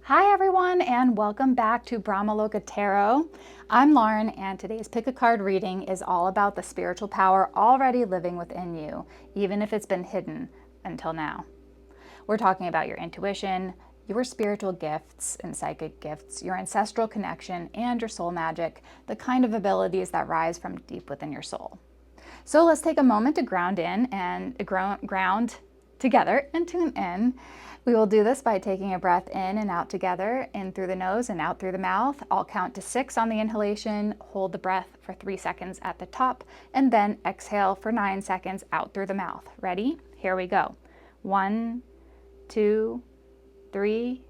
Hi everyone, and welcome back to Brahmaloka Tarot. I'm Lauren, and today's pick a card reading is all about the spiritual power already living within you, even if it's been hidden until now. We're talking about your intuition, your spiritual gifts and psychic gifts, your ancestral connection, and your soul magic, the kind of abilities that rise from deep within your soul. So let's take a moment to ground in and ground together and tune in. We will do this by taking a breath in and out together, in through the nose and out through the mouth. I'll count to 6 on the inhalation, hold the breath for 3 seconds at the top, and then exhale for 9 seconds out through the mouth. Ready? Here we go. 1, 2, 3,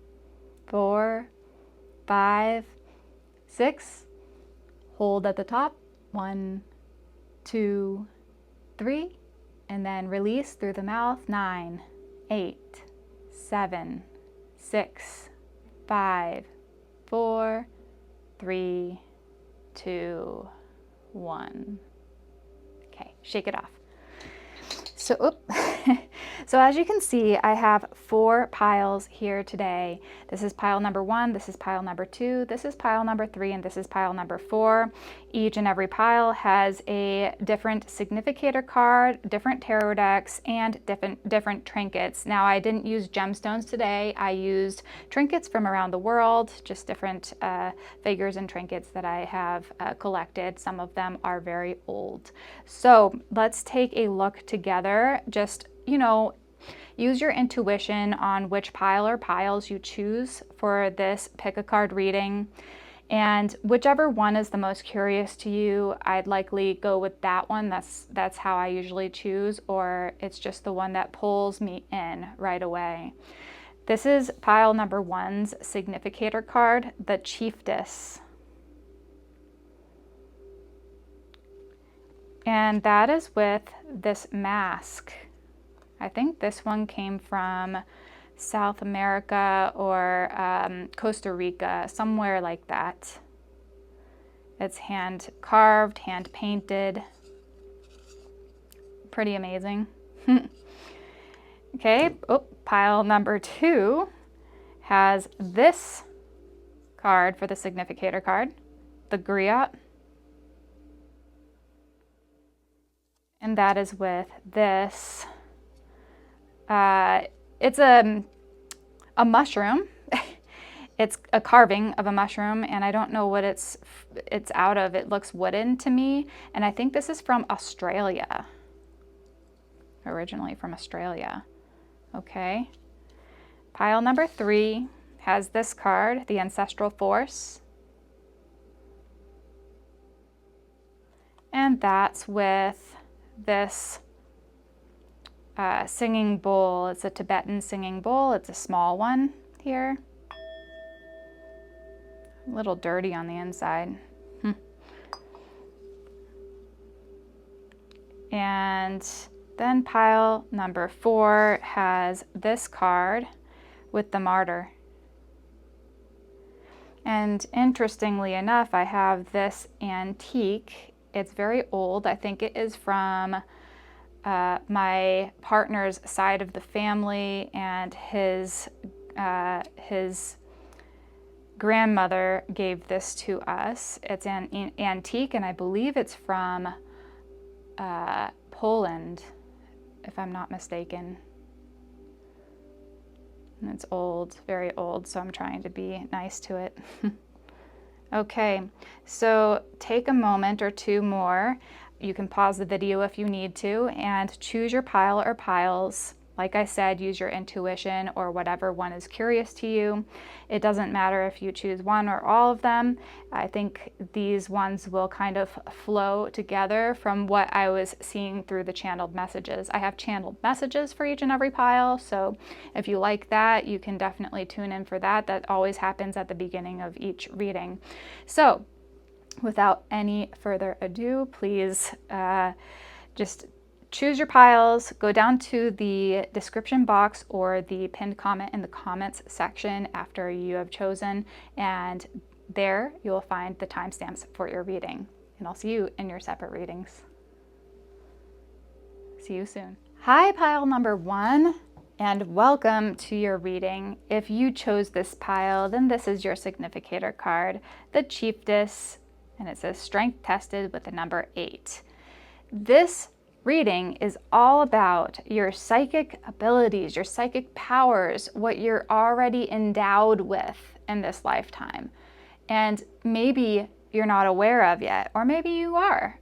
4, 5, 6. Hold at the top. 1, 2, 3. And then release through the mouth. 9, 8, 7, 6, 5, 4, 3, 2, 1. Okay, shake it off. So as you can see, I have 4 piles here today. This is pile number 1, this is pile number 2, this is pile number 3, and this is pile number 4. Each and every pile has a different significator card, different tarot decks, and different trinkets. Now, I didn't use gemstones today. I used trinkets from around the world, just different figures and trinkets that I have collected. Some of them are very old. So let's take a look together. Just, use your intuition on which pile or piles you choose for this pick a card reading. And whichever one is the most curious to you, I'd likely go with that one. That's how I usually choose, or it's just the one that pulls me in right away. This is pile number 1's significator card, the Chieftess. And that is with this mask. I think this one came from South America or Costa Rica, somewhere like that. It's hand carved, hand painted. Pretty amazing. Okay, pile number 2 has this card for the significator card, the Griot. And that is with this. It's a mushroom. It's a carving of a mushroom, and I don't know what it's out of. It looks wooden to me, and I think this is from Australia. Originally from Australia. Okay. Pile number 3 has this card, the Ancestral Force. And that's with this singing bowl. It's a Tibetan singing bowl. It's a small one here. A little dirty on the inside. And then pile number 4 has this card with the Martyr. And interestingly enough, I have this antique. It's very old. I think it is from my partner's side of the family, and his grandmother gave this to us. It's an antique, and I believe it's from Poland, if I'm not mistaken. And it's old, very old, so I'm trying to be nice to it. Okay, so take a moment or 2 more. You can pause the video if you need to and choose your pile or piles. Like I said, use your intuition or whatever one is curious to you. It doesn't matter if you choose one or all of them. I think these ones will kind of flow together from what I was seeing through the channeled messages. I have channeled messages for each and every pile, so if you like that, you can definitely tune in for that. That always happens at the beginning of each reading. So without any further ado, please just choose your piles, go down to the description box or the pinned comment in the comments section after you have chosen, and there you will find the timestamps for your reading. And I'll see you in your separate readings. See you soon. Hi, pile number 1. and welcome to your reading. If you chose this pile, then this is your significator card, the Chieftess, and it says strength tested with the number 8. This reading is all about your psychic abilities, your psychic powers, what you're already endowed with in this lifetime. And maybe you're not aware of yet, or maybe you are.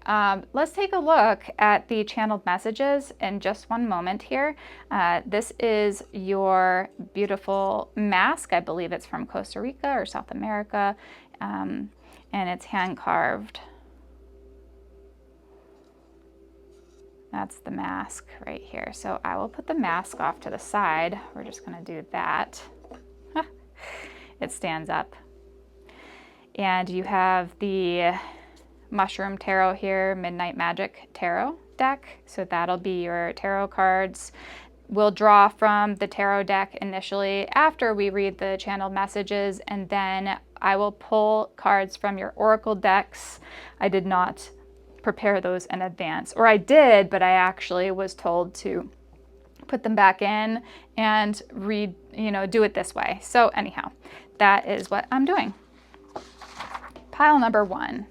Let's take a look at the channeled messages in just one moment here. This is your beautiful mask. I believe it's from Costa Rica or South America, and it's hand carved. That's the mask right here. So I will put the mask off to the side. We're just going to do that. It stands up. And you have the Mushroom Tarot here, Midnight Magic Tarot deck. So that'll be your tarot cards. We'll draw from the tarot deck initially after we read the channeled messages, and then I will pull cards from your oracle decks. I did not prepare those in advance, or I did, but I actually was told to put them back in and read, do it this way. So anyhow, that is what I'm doing. Pile number 1,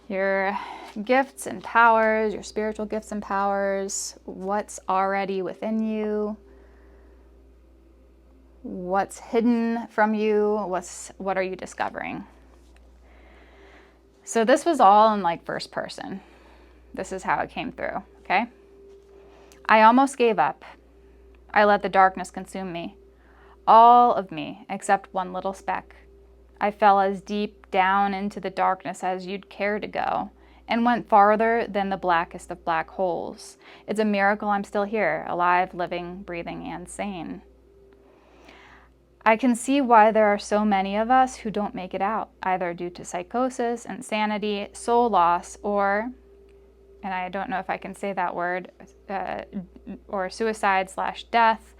your gifts and powers, your spiritual gifts and powers, what's already within you, what's hidden from you, what are you discovering? So this was all in like first person. This is how it came through, okay? I almost gave up. I let the darkness consume me. All of me, except one little speck. I fell as deep down into the darkness as you'd care to go, and went farther than the blackest of black holes. It's a miracle I'm still here, alive, living, breathing, and sane. I can see why there are so many of us who don't make it out, either due to psychosis, insanity, soul loss, or, and I don't know if I can say that word, or suicide/death.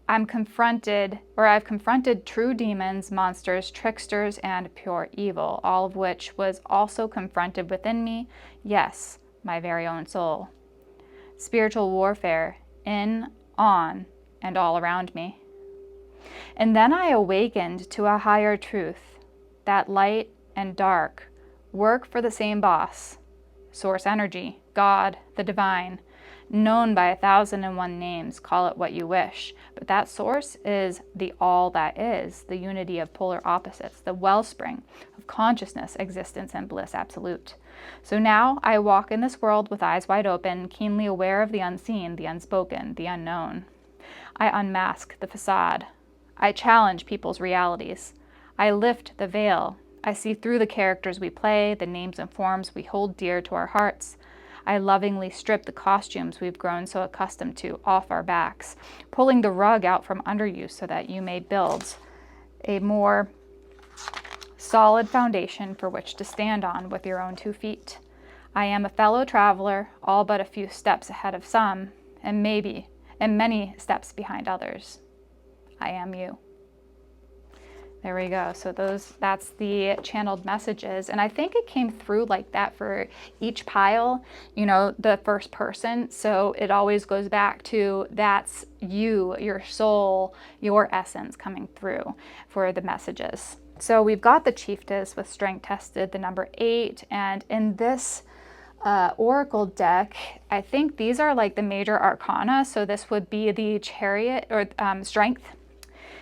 I've confronted true demons, monsters, tricksters, and pure evil, all of which was also confronted within me, yes, my very own soul. Spiritual warfare in, on, and all around me. And then I awakened to a higher truth, that light and dark work for the same boss, source energy, God, the divine, known by 1,001 names, call it what you wish. But that source is the all that is, the unity of polar opposites, the wellspring of consciousness, existence, and bliss absolute. So now I walk in this world with eyes wide open, keenly aware of the unseen, the unspoken, the unknown. I unmask the facade. I challenge people's realities. I lift the veil. I see through the characters we play, the names and forms we hold dear to our hearts. I lovingly strip the costumes we've grown so accustomed to off our backs, pulling the rug out from under you so that you may build a more solid foundation for which to stand on with your own 2 feet. I am a fellow traveler, all but a few steps ahead of some, and many steps behind others. I am you. There we go. So that's the channeled messages. And I think it came through like that for each pile, the first person. So it always goes back to that's you, your soul, your essence coming through for the messages. So we've got the Chieftess with strength tested, the number 8. And in this oracle deck, I think these are like the major arcana. So this would be the Chariot or strength.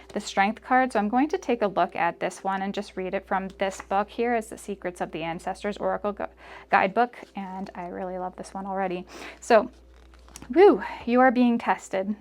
The strength card. So I'm going to take a look at this one and just read it from this book here. It's the Secrets of the Ancestors Oracle Guidebook, and I really love this one already. So, you are being tested,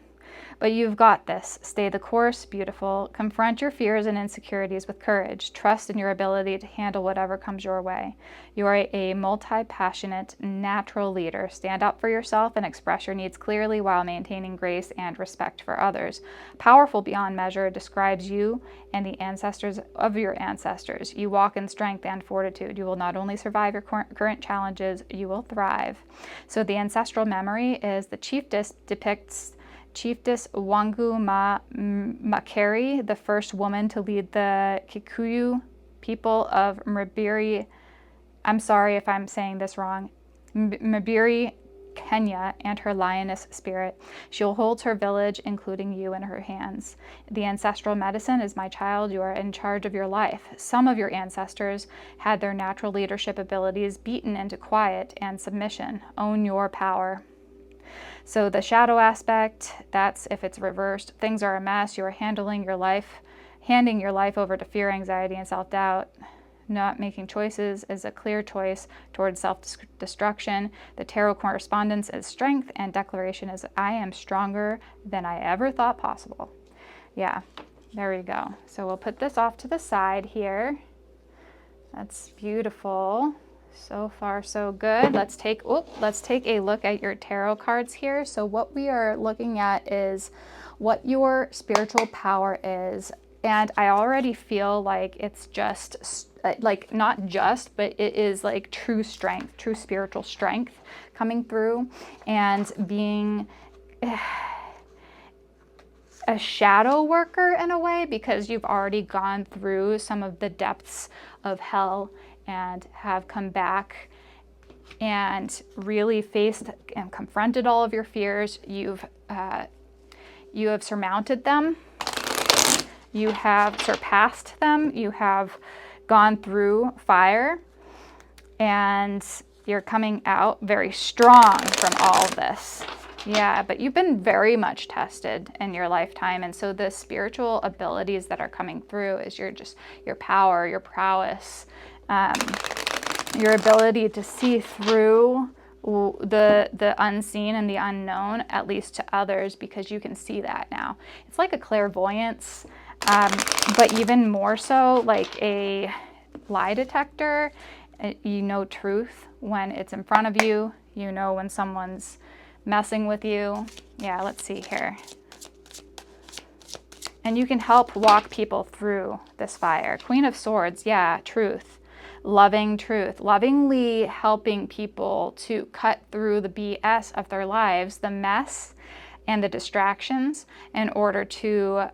but you've got this. Stay the course, beautiful. Confront your fears and insecurities with courage. Trust in your ability to handle whatever comes your way. You are a multi-passionate, natural leader. Stand up for yourself and express your needs clearly while maintaining grace and respect for others. Powerful beyond measure describes you and the ancestors of your ancestors. You walk in strength and fortitude. You will not only survive your current challenges, you will thrive. So the ancestral memory is the Chieftess depicts Chieftess Wangu Makeri, the first woman to lead the Kikuyu people of Mbiri. I'm sorry if I'm saying this wrong. Mbiri Kenya and her lioness spirit. She'll hold her village, including you, in her hands. The ancestral medicine is, my child, you are in charge of your life. Some of your ancestors had their natural leadership abilities beaten into quiet and submission. Own your power. So the shadow aspect, that's if it's reversed. Things are a mess. You are handing your life over to fear, anxiety, and self-doubt. Not making choices is a clear choice towards self-destruction. The tarot correspondence is strength, and declaration is, I am stronger than I ever thought possible. Yeah, there we go. So we'll put this off to the side here. That's beautiful. So far, so good. Let's take a look at your tarot cards here. So what we are looking at is what your spiritual power is. And I already feel like it's just like, not just, but it is like true strength, true spiritual strength coming through, and being a shadow worker in a way, because you've already gone through some of the depths of hell and have come back and really faced and confronted all of your fears. You have surmounted them. You have surpassed them. You have gone through fire, and you're coming out very strong from all of this. Yeah, but you've been very much tested in your lifetime. And so the spiritual abilities that are coming through is your power, your prowess, your ability to see through the unseen and the unknown, at least to others, because you can see that now. It's like a clairvoyance, but even more so like a lie detector. You know truth when it's in front of you. You know when someone's messing with you. Yeah, let's see here. And you can help walk people through this fire. Queen of Swords, yeah, truth. Loving truth. Lovingly helping people to cut through the BS of their lives, the mess and the distractions, in order to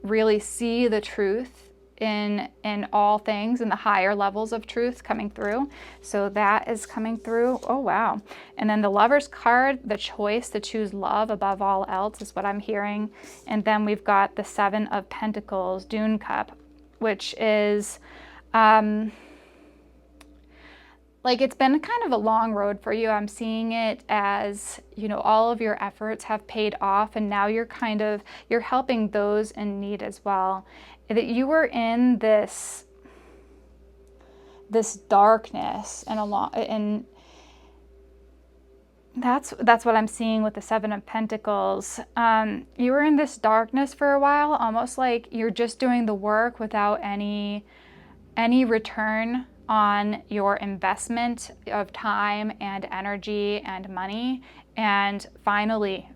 really see the truth in all things, and the higher levels of truth coming through. So that is coming through. Oh, wow. And then the Lover's card, the choice to choose love above all else, is what I'm hearing. And then we've got the Seven of Pentacles, Dune Cup, which is like, it's been kind of a long road for you. I'm seeing it as, you know, all of your efforts have paid off, and now you're helping those in need as well. That you were in this darkness and that's what I'm seeing with the Seven of Pentacles. You were in this darkness for a while, almost like you're just doing the work without any return on your investment of time and energy and money. And finally,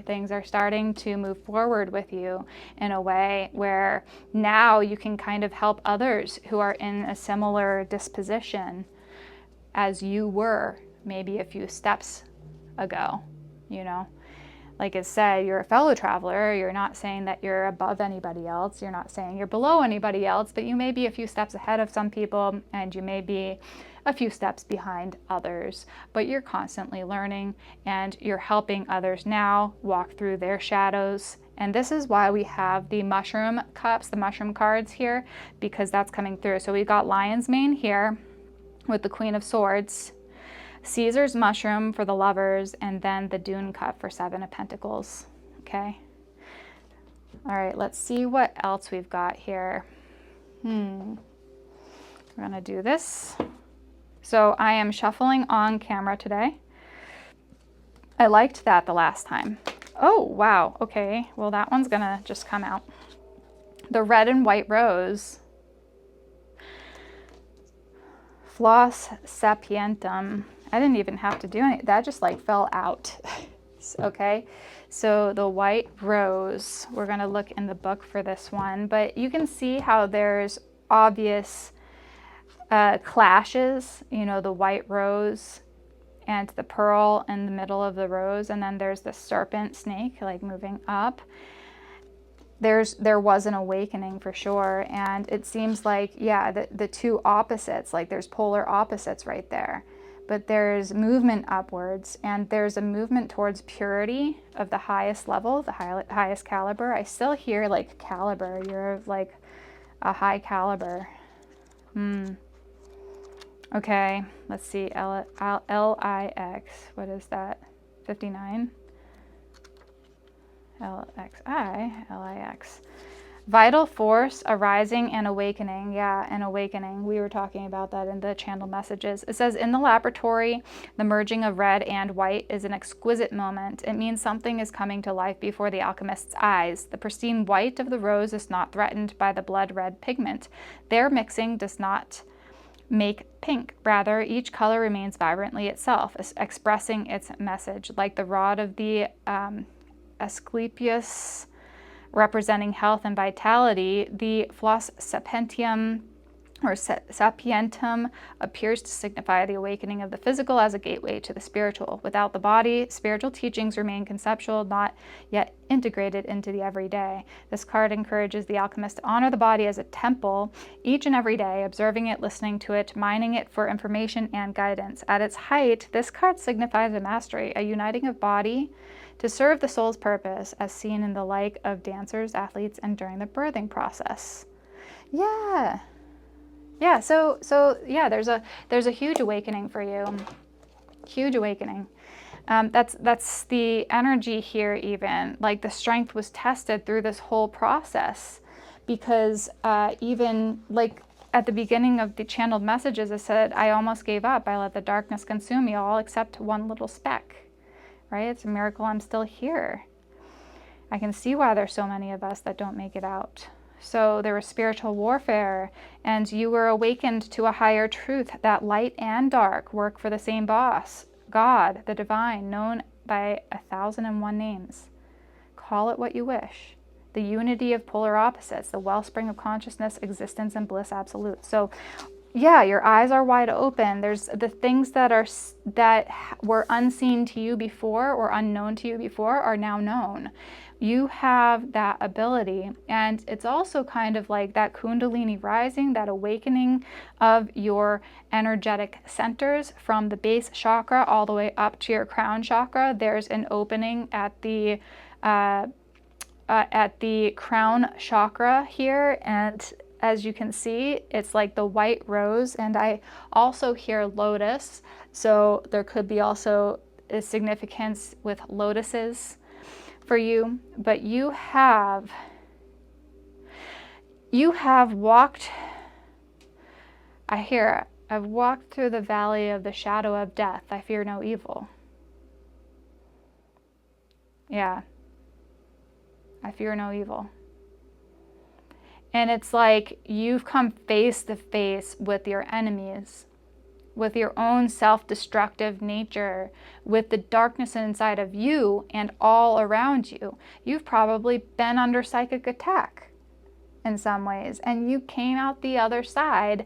things are starting to move forward with you in a way where now you can kind of help others who are in a similar disposition as you were maybe a few steps ago, you know. Like I said, you're a fellow traveler. You're not saying that you're above anybody else. You're not saying you're below anybody else, but you may be a few steps ahead of some people, and you may be a few steps behind others. But you're constantly learning, and you're helping others now walk through their shadows. And this is why we have the mushroom cups, the mushroom cards here, because that's coming through. So we've got Lion's Mane here with the Queen of Swords, Caesar's mushroom for the Lovers, and then the Dune Cup for Seven of Pentacles. Okay. All right, let's see what else we've got here. We're gonna do this. So I am shuffling on camera today. I liked that the last time. Oh, wow. Okay, well, that one's gonna just come out. The Red and White Rose. Floss sapientum. I didn't even have to do anything. That just like fell out. Okay, so the White Rose, we're gonna look in the book for this one, but you can see how there's obvious clashes, you know, the white rose and the pearl in the middle of the rose, and then there's the serpent snake like moving up. There was an awakening for sure, and it seems like, yeah, the two opposites, like there's polar opposites right there but there's movement upwards, and there's a movement towards purity of the highest level, the highest caliber. I still hear like caliber. You're of like a high caliber. Okay, let's see. L-I-X. What is that? 59? L-X-I, L-I-X. Vital force, arising and awakening. Yeah, and awakening. We were talking about that in the channel messages. It says, in the laboratory, the merging of red and white is an exquisite moment. It means something is coming to life before the alchemist's eyes. The pristine white of the rose is not threatened by the blood red pigment. Their mixing does not make pink. Rather, each color remains vibrantly itself, expressing its message. Like the rod of the Asclepius, representing health and vitality, the floss sapientium or sapientum appears to signify the awakening of the physical as a gateway to the spiritual. Without the body, spiritual teachings remain conceptual, not yet integrated into the everyday. This card encourages the alchemist to honor the body as a temple each and every day, observing it, listening to it, mining it for information and guidance. At its height, this card signifies a mastery, a uniting of body to serve the soul's purpose, as seen in the like of dancers, athletes, and during the birthing process. Yeah. Yeah, so yeah, there's a huge awakening for you. Huge awakening. That's the energy here even. Like the strength was tested through this whole process, because even like at the beginning of the channeled messages, I said, I almost gave up. I let the darkness consume me all except one little speck. Right? It's a miracle I'm still here. I can see why there's so many of us that don't make it out. So there was spiritual warfare, and you were awakened to a higher truth that light and dark work for the same boss, God, the divine, known by 1,001 names. Call it what you wish. The unity of polar opposites, the wellspring of consciousness, existence, and bliss absolute. So yeah, your eyes are wide open. There's the things that were unseen to you before or unknown to you before are now known. You have that ability, and it's also kind of like that Kundalini rising, that awakening of your energetic centers from the base chakra all the way up to your crown chakra. There's an opening at the crown chakra here, and as you can see, it's like the white rose, and I also hear lotus, so there could be also a significance with lotuses for you. But you have walked, I've walked through the valley of the shadow of death. I fear no evil. Yeah, I fear no evil. And it's like you've come face to face with your enemies, with your own self-destructive nature, with the darkness inside of you and all around you. You've probably been under psychic attack in some ways, and you came out the other side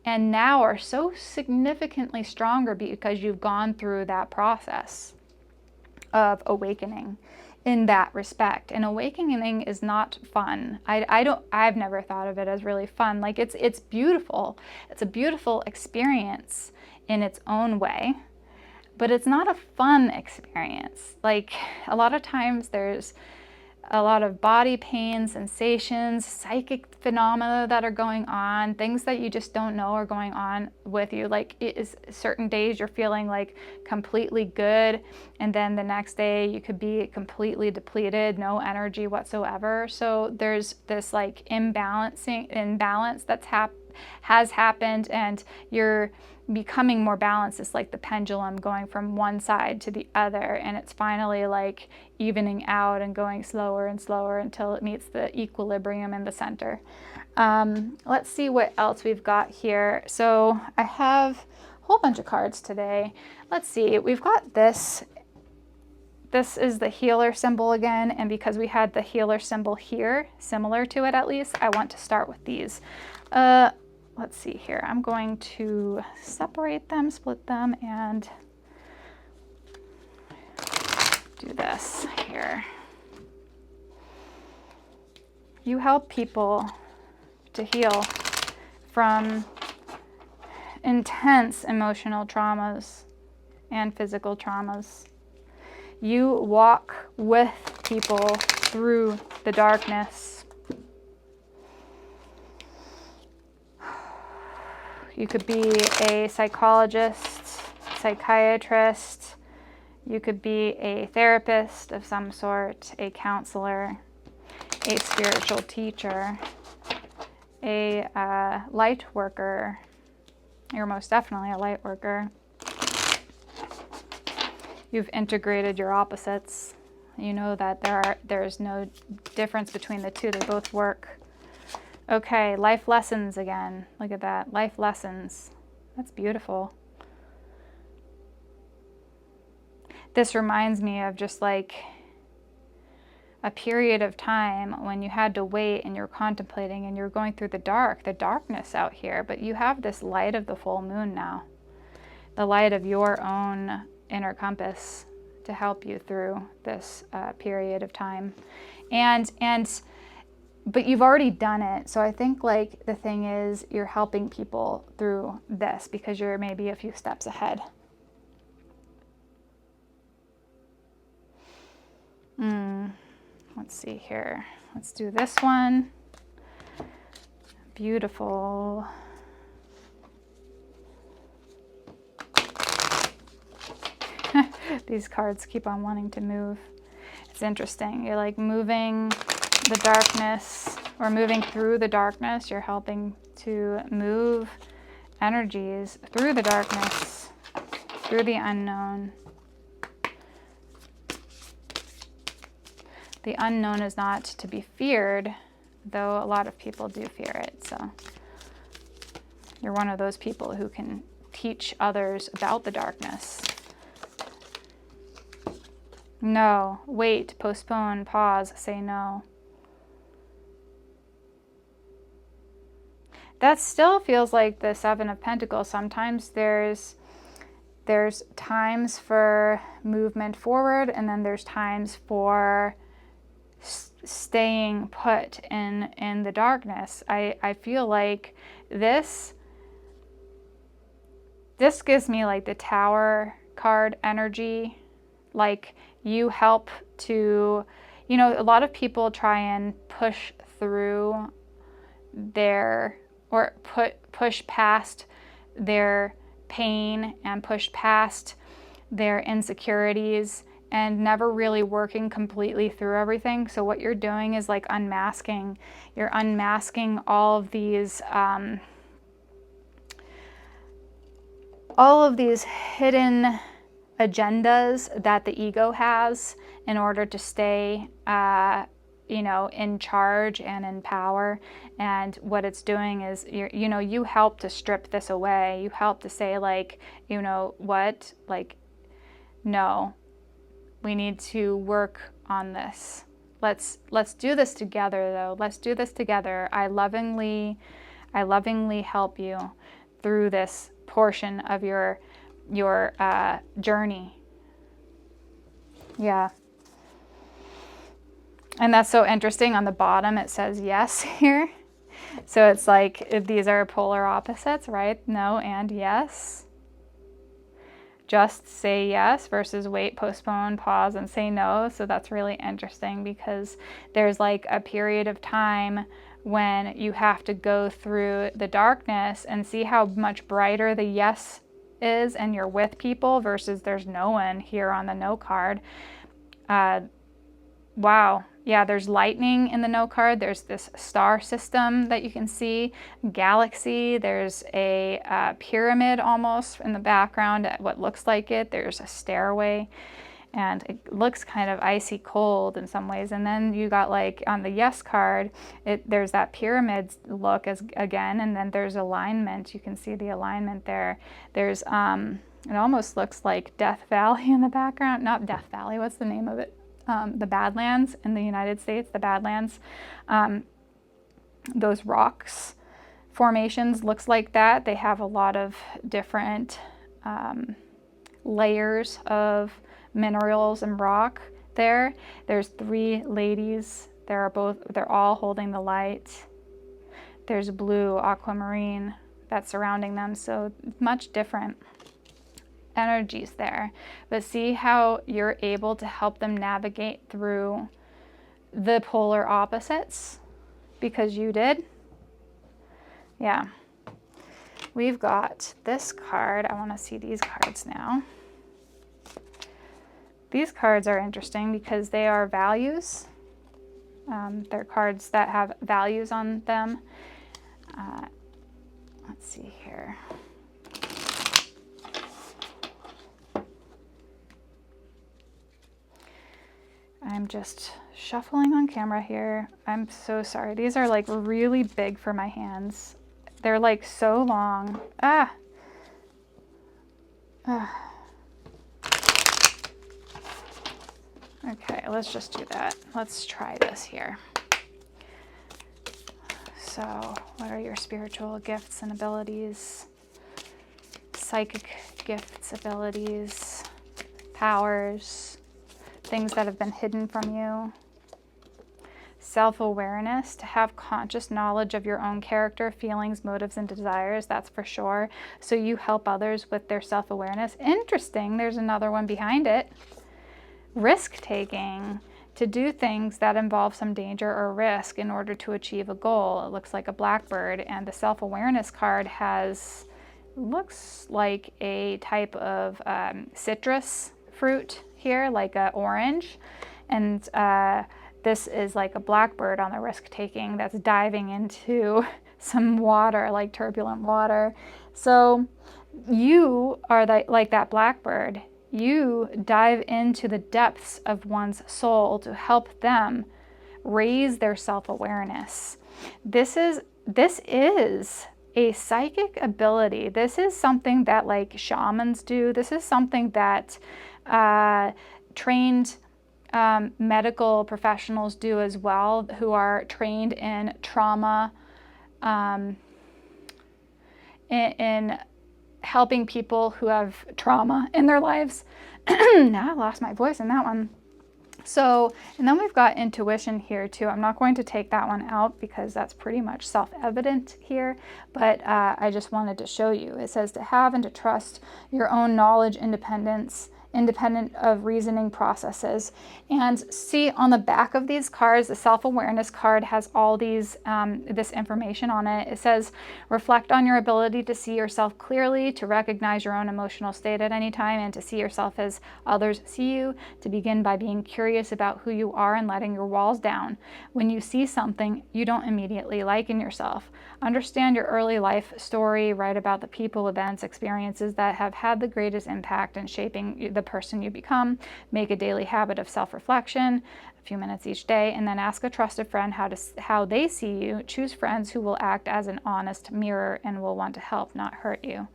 and now are so significantly stronger because you've gone through that process of awakening. In that respect, and awakening is not fun. I've never thought of it as really fun. Like it's beautiful. It's a beautiful experience in its own way, but it's not a fun experience. Like a lot of times there's a lot of body pain, sensations, psychic phenomena that are going on, things that you just don't know are going on with you. Like it is certain days you're feeling like completely good, and then the next day you could be completely depleted, no energy whatsoever. So there's this like imbalance that's has happened, and you're becoming more balanced. It's like the pendulum going from one side to the other, and it's finally like evening out and going slower and slower until it meets the equilibrium in the center. Let's see what else we've got here. So I have a whole bunch of cards today. Let's see, we've got this. This is the healer symbol again, and because we had the healer symbol here, similar to it at least, I want to start with these. Let's see here. I'm going to separate them, split them, and do this here. You help people to heal from intense emotional traumas and physical traumas. You walk with people through the darkness. You could be a psychologist, psychiatrist. You could be a therapist of some sort, a counselor, a spiritual teacher, a light worker. You're most definitely a light worker. You've integrated your opposites. You know that there's no difference between the two. They both work. Okay, life lessons again. Look at that, life lessons. That's beautiful. This reminds me of just like a period of time when you had to wait and you're contemplating and you're going through the darkness out here, but you have this light of the full moon now, the light of your own inner compass to help you through this period of time. But you've already done it. So I think like the thing is you're helping people through this because you're maybe a few steps ahead. Let's see here. Let's do this one. Beautiful. These cards keep on wanting to move. It's interesting. You're like moving the darkness or moving through the darkness. You're helping to move energies through the darkness, through the unknown. The unknown is not to be feared, though a lot of people do fear it. So you're one of those people who can teach others about the darkness. No, wait, postpone, pause, say no. That still feels like the Seven of Pentacles. Sometimes there's times for movement forward, and then there's times for staying put in the darkness. I feel like this gives me like the Tower card energy. Like you help to, you know, a lot of people try and push through their, or push past their pain and push past their insecurities and never really working completely through everything. So what you're doing is like unmasking. You're unmasking all of these hidden agendas that the ego has in order to stay, in charge and in power. And what it's doing is, you help to strip this away. You help to say like, you know what, like, no, we need to work on this. Let's do this together though. Let's do this together. I lovingly help you through this portion of your journey. Yeah. And that's so interesting. On the bottom it says yes here. So it's like these are polar opposites, right? No and yes. Just say yes versus wait, postpone, pause, and say no. So that's really interesting because there's like a period of time when you have to go through the darkness and see how much brighter the yes is, and you're with people versus there's no one here on the no card. Wow. Yeah, there's lightning in the no card. There's this star system that you can see, galaxy. There's a pyramid almost in the background, what looks like it. There's a stairway, and it looks kind of icy cold in some ways. And then you got like on the yes card, there's that pyramid look again, and then there's alignment. You can see the alignment there. There's it almost looks like Death Valley in the background. Not Death Valley. What's the name of it? The Badlands in the United States, the Badlands. Those rocks formations looks like that. They have a lot of different layers of minerals and rock there. There's 3 ladies. They're all holding the light. There's blue aquamarine that's surrounding them, so much different. energies there. But see how you're able to help them navigate through the polar opposites because you did? Yeah. We've got this card. I want to see these cards now. These cards are interesting because they are values. They're cards that have values on them. Let's see here. I'm just shuffling on camera here. I'm so sorry. These are like really big for my hands. They're like so long. Okay, let's just do that. Let's try this here. So, what are your spiritual gifts and abilities? Psychic gifts, abilities, powers, things that have been hidden from you. Self-awareness, to have conscious knowledge of your own character, feelings, motives, and desires, that's for sure. So you help others with their self-awareness. Interesting, there's another one behind it. Risk-taking, to do things that involve some danger or risk in order to achieve a goal. It looks like a blackbird, and the self-awareness card has, looks like a type of citrus fruit here, like an orange. And this is like a blackbird on the risk-taking that's diving into some water, like turbulent water. So you are like that blackbird. You dive into the depths of one's soul to help them raise their self-awareness. This is a psychic ability. This is something that like shamans do. This is something that trained medical professionals do as well, who are trained in trauma, in helping people who have trauma in their lives. Now I lost my voice in that one. So, and then we've got intuition here too. I'm not going to take that one out because that's pretty much self-evident here, but I just wanted to show you. It says to have and to trust your own knowledge, independent of reasoning processes. And see on the back of these cards, the self-awareness card has all these this information on it. It says reflect on your ability to see yourself clearly, to recognize your own emotional state at any time, and to see yourself as others see you, to begin by being curious about who you are and letting your walls down. When you see something you don't immediately like in yourself, understand your early life story, write about the people, events, experiences that have had the greatest impact in shaping the person you become. Make a daily habit of self-reflection, a few minutes each day, and then ask a trusted friend how they see you. Choose friends who will act as an honest mirror and will want to help, not hurt you.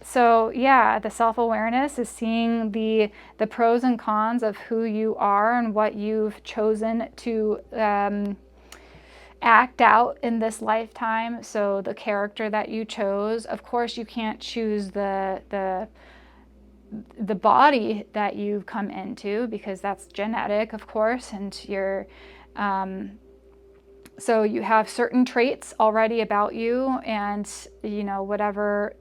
So yeah, the self-awareness is seeing the pros and cons of who you are and what you've chosen to act out in this lifetime. So the character that you chose, of course you can't choose the body that you've come into because that's genetic, of course, and you're so you have certain traits already about you, and you know, whatever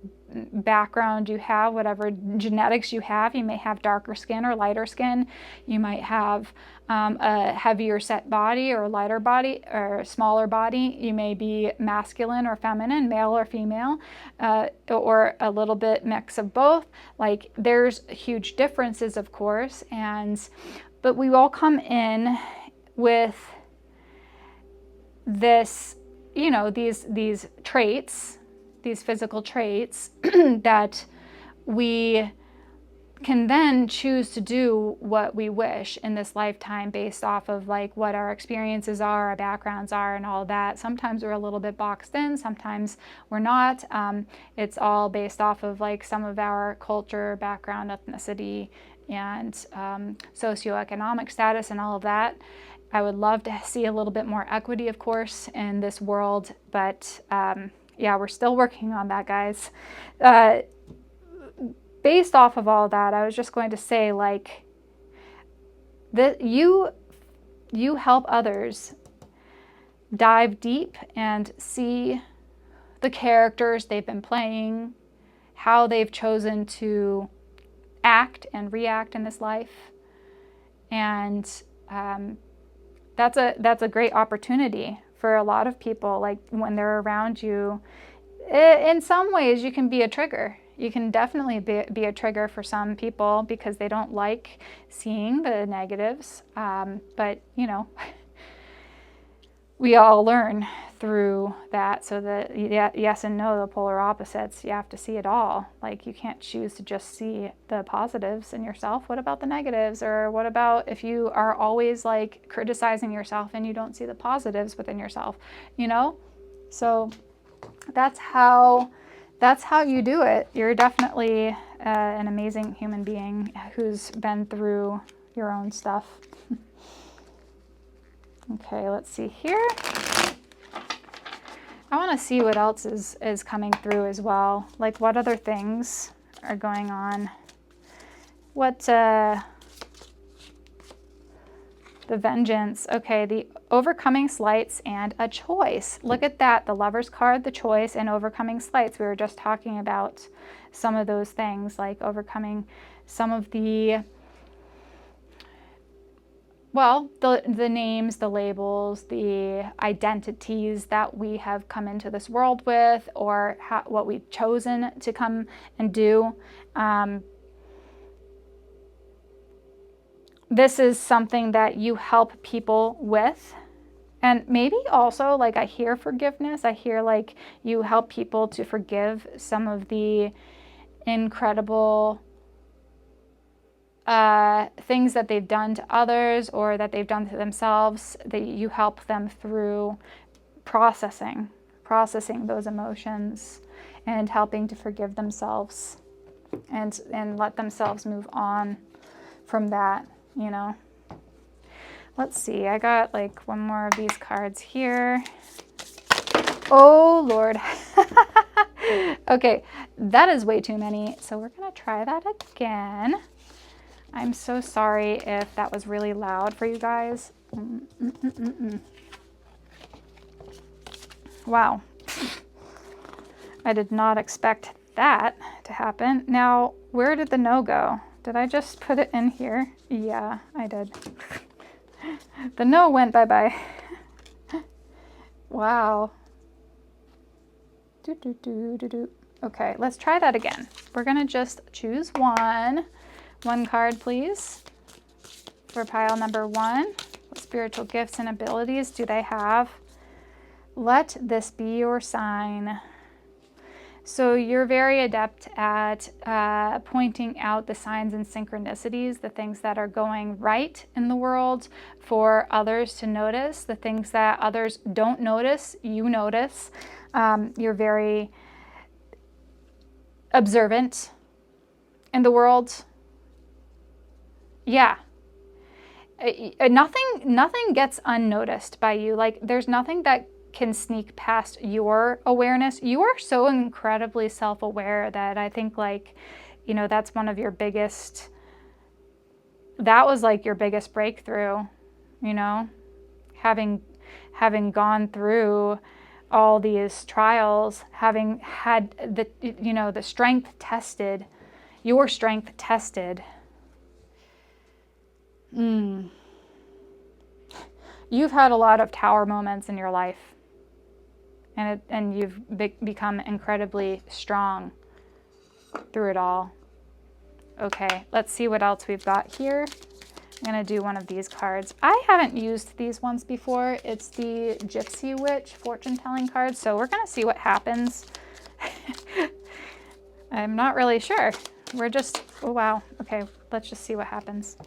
background you have, whatever genetics you have, you may have darker skin or lighter skin. You might have a heavier set body or lighter body or smaller body. You may be masculine or feminine, male or female, or a little bit mix of both. Like there's huge differences, of course, but we all come in with this, you know, these traits, these physical traits that we can then choose to do what we wish in this lifetime based off of like what our experiences are, our backgrounds are, and all that. Sometimes we're a little bit boxed in, sometimes we're not. It's all based off of like some of our culture, background, ethnicity, and socioeconomic status and all of that. I would love to see a little bit more equity, of course, in this world, but yeah, we're still working on that, guys. Based off of all that, I was just going to say, like, that you help others dive deep and see the characters they've been playing, how they've chosen to act and react in this life. And that's a great opportunity for a lot of people. Like when they're around you, in some ways you can be a trigger. You can definitely be a trigger for some people because they don't like seeing the negatives. But, you know, we all learn through that. So that yes and no, the polar opposites, you have to see it all. Like you can't choose to just see the positives in yourself. What about the negatives? Or what about if you are always like criticizing yourself and you don't see the positives within yourself, you know? So that's how you do it. You're definitely an amazing human being who's been through your own stuff. Okay, let's see here. I want to see what else is coming through as well. Like what other things are going on. What, the vengeance. Okay, the overcoming slights and a choice. Look at that, the Lover's card, the choice, and overcoming slights. We were just talking about some of those things, like overcoming some of the, well, the names, the labels, the identities that we have come into this world with, or what we've chosen to come and do. This is something that you help people with. And maybe also, like, I hear forgiveness. I hear like you help people to forgive some of the incredible things that they've done to others or that they've done to themselves, that you help them through processing those emotions and helping to forgive themselves and let themselves move on from that, you know. Let's see, I got like one more of these cards here. Oh, Lord. Okay, that is way too many. So we're going to try that again. I'm so sorry if that was really loud for you guys. Wow. I did not expect that to happen. Now, where did the no go? Did I just put it in here? Yeah, I did. The no went bye-bye. Wow. Okay, let's try that again. We're going to just choose one card, please, for pile number 1. What spiritual gifts and abilities do they have? Let this be your sign. So you're very adept at pointing out the signs and synchronicities, the things that are going right in the world for others to notice, the things that others don't notice, you notice. You're very observant in the world. Yeah. Nothing gets unnoticed by you. Like there's nothing that can sneak past your awareness. You are so incredibly self-aware that I think, like, you know, that's one of your biggest, that was like your biggest breakthrough, you know, having gone through all these trials, having had the, you know, the strength tested, your strength tested. You've had a lot of tower moments in your life, and you've become incredibly strong through it all. Okay, let's see what else we've got here. I'm going to do one of these cards. I haven't used these ones before. It's the Gypsy Witch fortune-telling card, so we're going to see what happens. I'm not really sure. We're just, oh wow. Okay, let's just see what happens.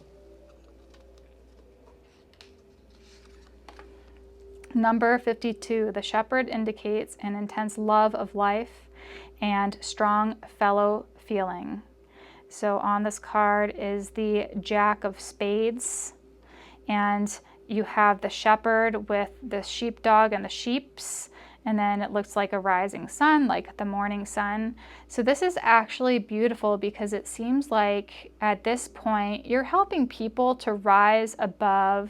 Number 52, the shepherd indicates an intense love of life and strong fellow feeling. So on this card is the Jack of Spades, and you have the shepherd with the sheepdog and the sheeps, and then it looks like a rising sun, like the morning sun. So this is actually beautiful because it seems like at this point you're helping people to rise above,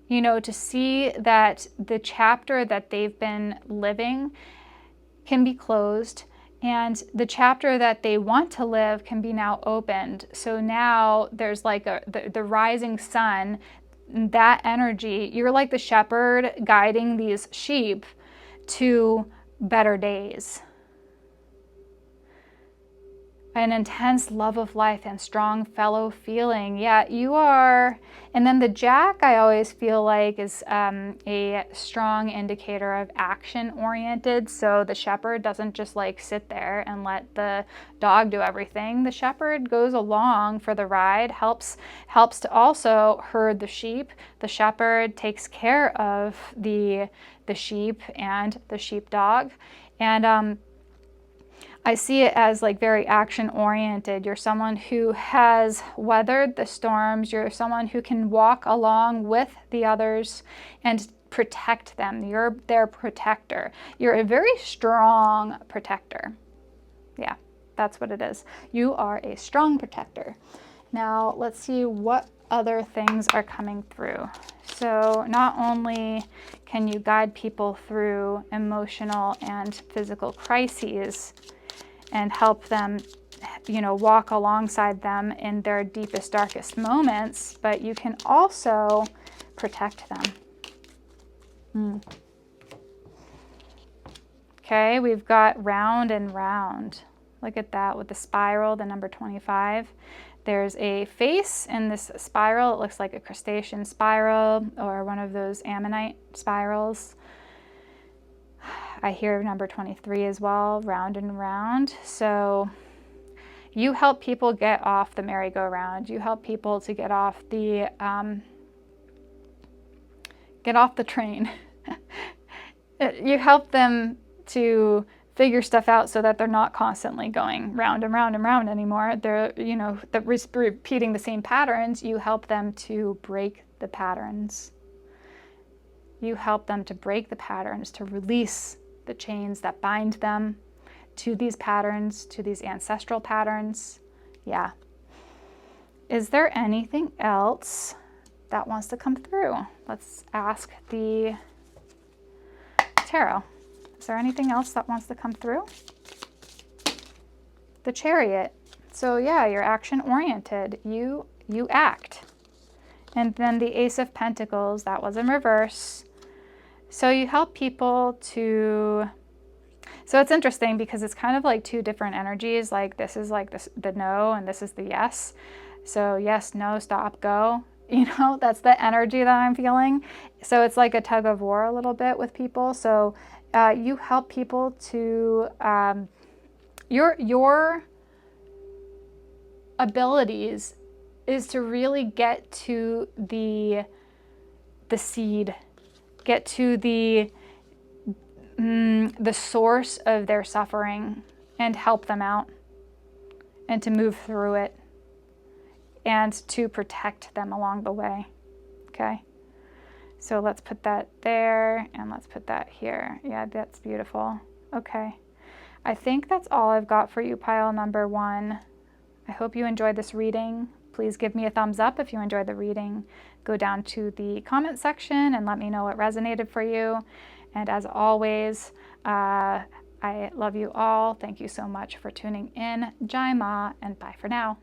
you know, to see that the chapter that they've been living can be closed, And the chapter that they want to live can be now opened. So now there's like the rising sun, that energy. You're like the shepherd guiding these sheep to better days. An intense love of life and strong fellow feeling. Yeah, you are. And then the Jack, I always feel like, is a strong indicator of action oriented. So the shepherd doesn't just like sit there and let the dog do everything. The shepherd goes along for the ride, helps to also herd the sheep. The shepherd takes care of the sheep and the sheepdog. And I see it as like very action oriented. You're someone who has weathered the storms. You're someone who can walk along with the others and protect them. You're their protector. You're a very strong protector. Yeah, that's what it is. You are a strong protector. Now let's see what other things are coming through. So not only can you guide people through emotional and physical crises, and help them, walk alongside them in their deepest, darkest moments, but you can also protect them. Okay, we've got round and round. Look at that with the spiral, the number 25. There's a face in this spiral. It looks like a crustacean spiral or one of those ammonite spirals. I hear number 23 as well, round and round. So you help people get off the merry-go-round. You help people to get off the train. You help them to figure stuff out so that they're not constantly going round and round and round anymore. They're, repeating the same patterns. You help them to break the patterns. You help them to break the patterns, to release the chains that bind them to these patterns, to these ancestral patterns. Yeah. Is there anything else that wants to come through? Let's ask the tarot. Is there anything else that wants to come through? The Chariot. So yeah, you're action oriented. You act. And then the Ace of Pentacles, that was in reverse. So you help people to, so it's interesting because it's kind of like two different energies. Like this is like the no and this is the yes. So yes, no, stop, go. That's the energy that I'm feeling. So it's like a tug of war a little bit with people. So you help people to, your abilities is to really get to the seed, get to the source of their suffering and help them out and to move through it and to protect them along the way. Okay, so let's put that there and let's put that here. Yeah, that's beautiful. Okay, I think that's all I've got for you, pile number 1. I hope you enjoyed this reading. Please give me a thumbs up if you enjoyed the reading. Go down to the comment section and let me know what resonated for you. And as always, I love you all. Thank you so much for tuning in. Jai Ma, and bye for now.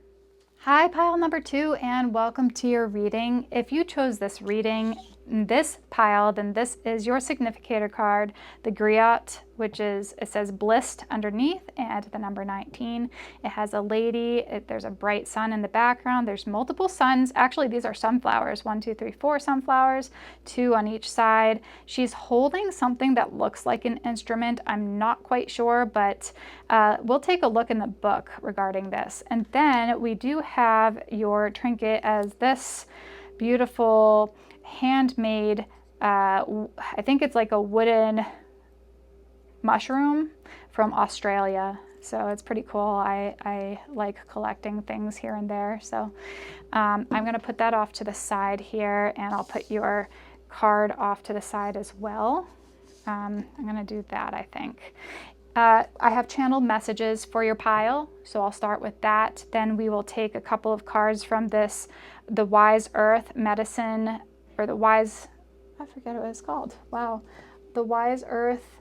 Hi, pile number 2, and welcome to your reading. If you chose this reading, this pile, then this is your significator card, the Griot, which is, it says blissed underneath and the number 19. It has a lady, there's a bright sun in the background. There's multiple suns. Actually, these are sunflowers, 1, 2, 3, 4 sunflowers, 2 on each side. She's holding something that looks like an instrument. I'm not quite sure, but we'll take a look in the book regarding this. And then we do have your trinket as this beautiful handmade, I think it's like a wooden mushroom from Australia. So it's pretty cool. I like collecting things here and there. So I'm going to put that off to the side here, and I'll put your card off to the side as well. I'm going to do that, I think. I have channeled messages for your pile, so I'll start with that. Then we will take a couple of cards from this, the Wise Earth Medicine, or the Wise, I forget what it's called. Wow. The Wise Earth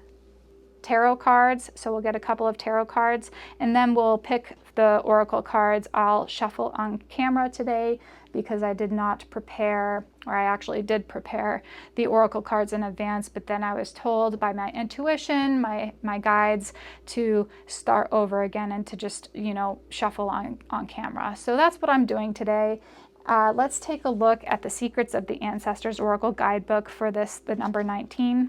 tarot cards. So we'll get a couple of tarot cards and then we'll pick the oracle cards. I'll shuffle on camera today because I did not prepare, or I actually did prepare the oracle cards in advance, but then I was told by my intuition, my guides, to start over again and to just, you know, shuffle on camera. So that's what I'm doing today. Let's take a look at the Secrets of the Ancestors Oracle Guidebook for this, the number 19.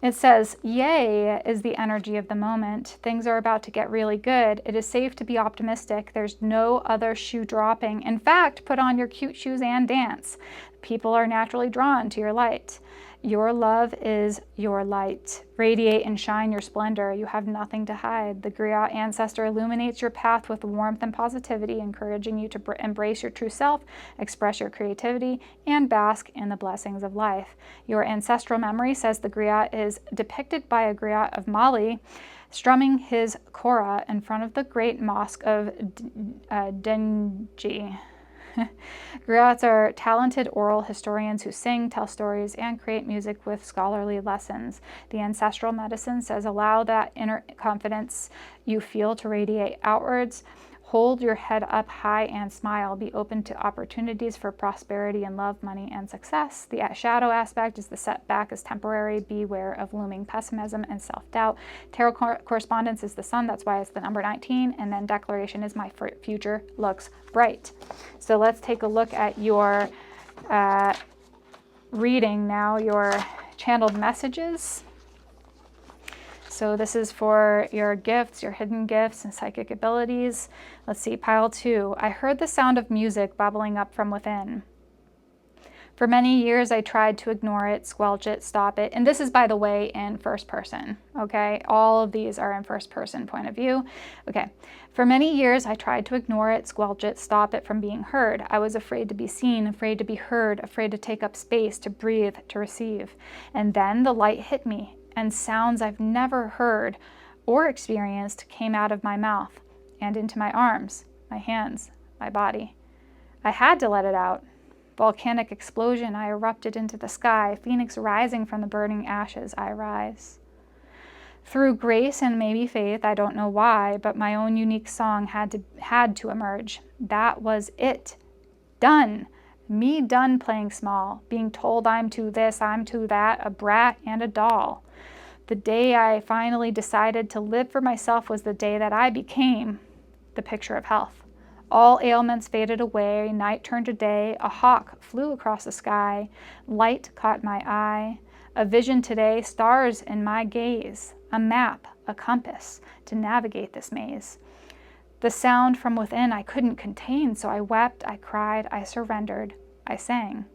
It says, yay is the energy of the moment. Things are about to get really good. It is safe to be optimistic. There's no other shoe dropping. In fact, put on your cute shoes and dance. People are naturally drawn to your light. Your love is your light. Radiate and shine your splendor. You have nothing to hide. The Griot ancestor illuminates your path with warmth and positivity, encouraging you to embrace your true self, express your creativity, and bask in the blessings of life. Your ancestral memory says the Griot is depicted by a Griot of Mali, strumming his kora in front of the great mosque of Denji. Griots are talented oral historians who sing, tell stories, and create music with scholarly lessons. The ancestral medicine says allow that inner confidence you feel to radiate outwards. Hold your head up high and smile. Be open to opportunities for prosperity and love, money, and success. The shadow aspect is the setback is temporary. Beware of looming pessimism and self-doubt. Tarot correspondence is the sun. That's why it's the number 19. And then declaration is my future looks bright. So let's take a look at your reading now, your channeled messages. So this is for your gifts, your hidden gifts and psychic abilities. Let's see, pile 2. I heard the sound of music bubbling up from within. For many years, I tried to ignore it, squelch it, stop it. And this is, by the way, in first person, okay? All of these are in first person point of view. Okay. For many years, I tried to ignore it, squelch it, stop it from being heard. I was afraid to be seen, afraid to be heard, afraid to take up space, to breathe, to receive. And then the light hit me, and sounds I've never heard or experienced came out of my mouth and into my arms, my hands, my body. I had to let it out. Volcanic explosion, I erupted into the sky. Phoenix rising from the burning ashes, I rise. Through grace and maybe faith, I don't know why, but my own unique song had to emerge. That was it. Done. Me done playing small, being told I'm to this, I'm to that, a brat and a doll. The day I finally decided to live for myself was the day that I became the picture of health. All ailments faded away, night turned to day, a hawk flew across the sky, light caught my eye, a vision today, stars in my gaze, a map, a compass to navigate this maze. The sound from within I couldn't contain, so I wept, I cried, I surrendered, I sang.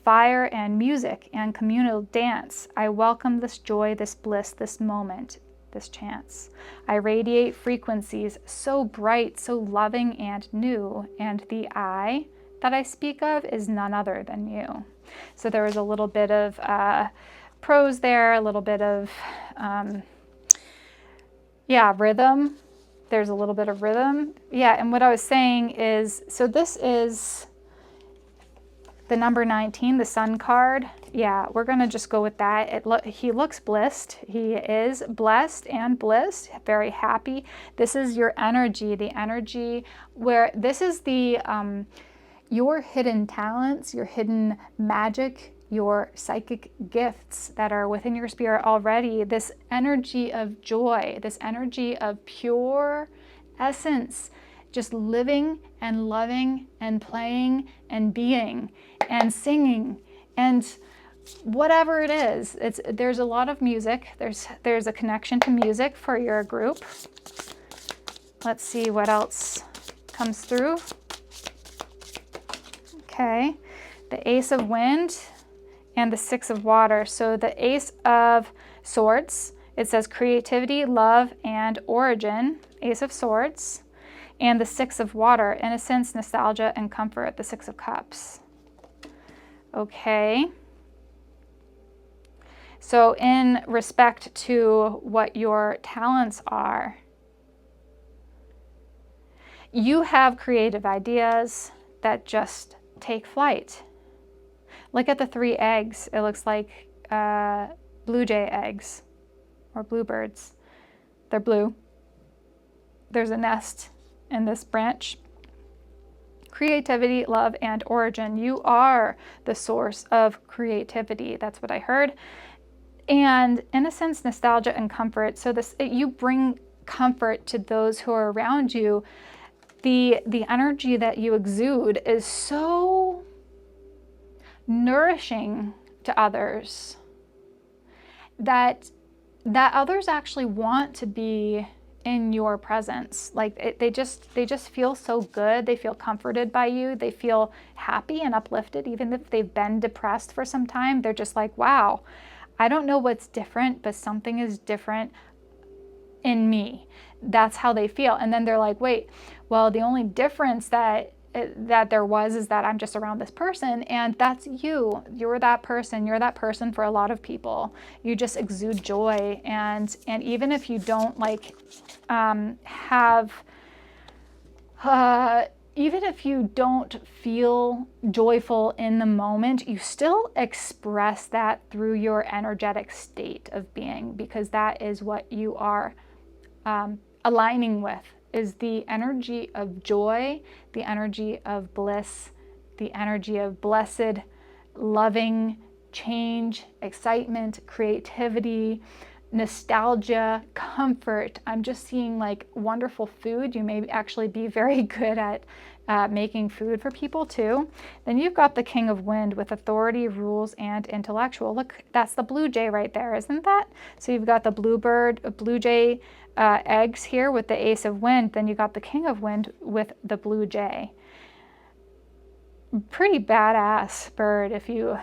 Fire and music and communal dance, I welcome this joy, this bliss, this moment, this chance. I radiate frequencies so bright, so loving and new, and the I that I speak of is none other than you. So there was a little bit of prose there, a little bit of, rhythm. There's a little bit of rhythm. Yeah, and what I was saying is, so this is the number 19, the sun card. Yeah, we're going to just go with that. He looks blissed. He is blessed and blissed, very happy. This is your energy, the energy where this is the your hidden talents, your hidden magic, your psychic gifts that are within your spirit already. This energy of joy, this energy of pure essence, just living and loving and playing and being and singing and whatever it is. There's a lot of music. There's a connection to music for your group. Let's see what else comes through. Okay, the Ace of Wind and the Six of Water. So the Ace of Swords, it says creativity, love, and origin. Ace of Swords. And the Six of Water, innocence, nostalgia, and comfort, the Six of Cups. Okay. So in respect to what your talents are, you have creative ideas that just take flight. Look at the 3 eggs. It looks like blue jay eggs or bluebirds. They're blue. There's a nest in this branch. Creativity, love, and origin. You are the source of creativity. That's what I heard. And innocence, nostalgia, and comfort. So you bring comfort to those who are around you. The energy that you exude is so nourishing to others that others actually want to be in your presence. Like they just feel so good. They feel comforted by you. They feel happy and uplifted, even if they've been depressed for some time. They're just like, wow, I don't know what's different, but something is different in me. That's how they feel. And then they're like, wait, well, the only difference that there was is that I'm just around this person, and that's you. You're that person. You're that person for a lot of people. You just exude joy, and even if you don't like even if you don't feel joyful in the moment, you still express that through your energetic state of being, because that is what you are aligning with, is the energy of joy, the energy of bliss, the energy of blessed, loving change, excitement, creativity, nostalgia, comfort. I'm just seeing like wonderful food. You may actually be very good at making food for people too. Then you've got the King of Wind with authority, rules, and intellectual. Look, that's the blue jay right there, isn't that? So you've got the blue jay eggs here with the Ace of Wind. Then you got the King of Wind with the blue jay. Pretty badass bird if you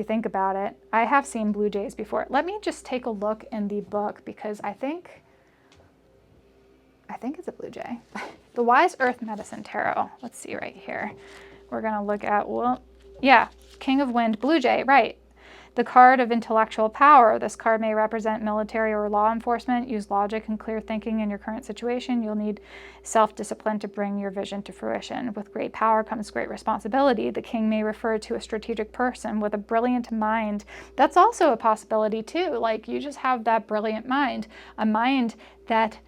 think about it. I have seen blue jays before. Let me just take a look in the book, because I think it's a blue jay. The Wise Earth Medicine Tarot. Let's see right here. We're going to look at, well, yeah, King of Wind, blue jay, right. The card of intellectual power. This card may represent military or law enforcement. Use logic and clear thinking in your current situation. You'll need self-discipline to bring your vision to fruition. With great power comes great responsibility. The king may refer to a strategic person with a brilliant mind. That's also a possibility too. Like you just have that brilliant mind, a mind that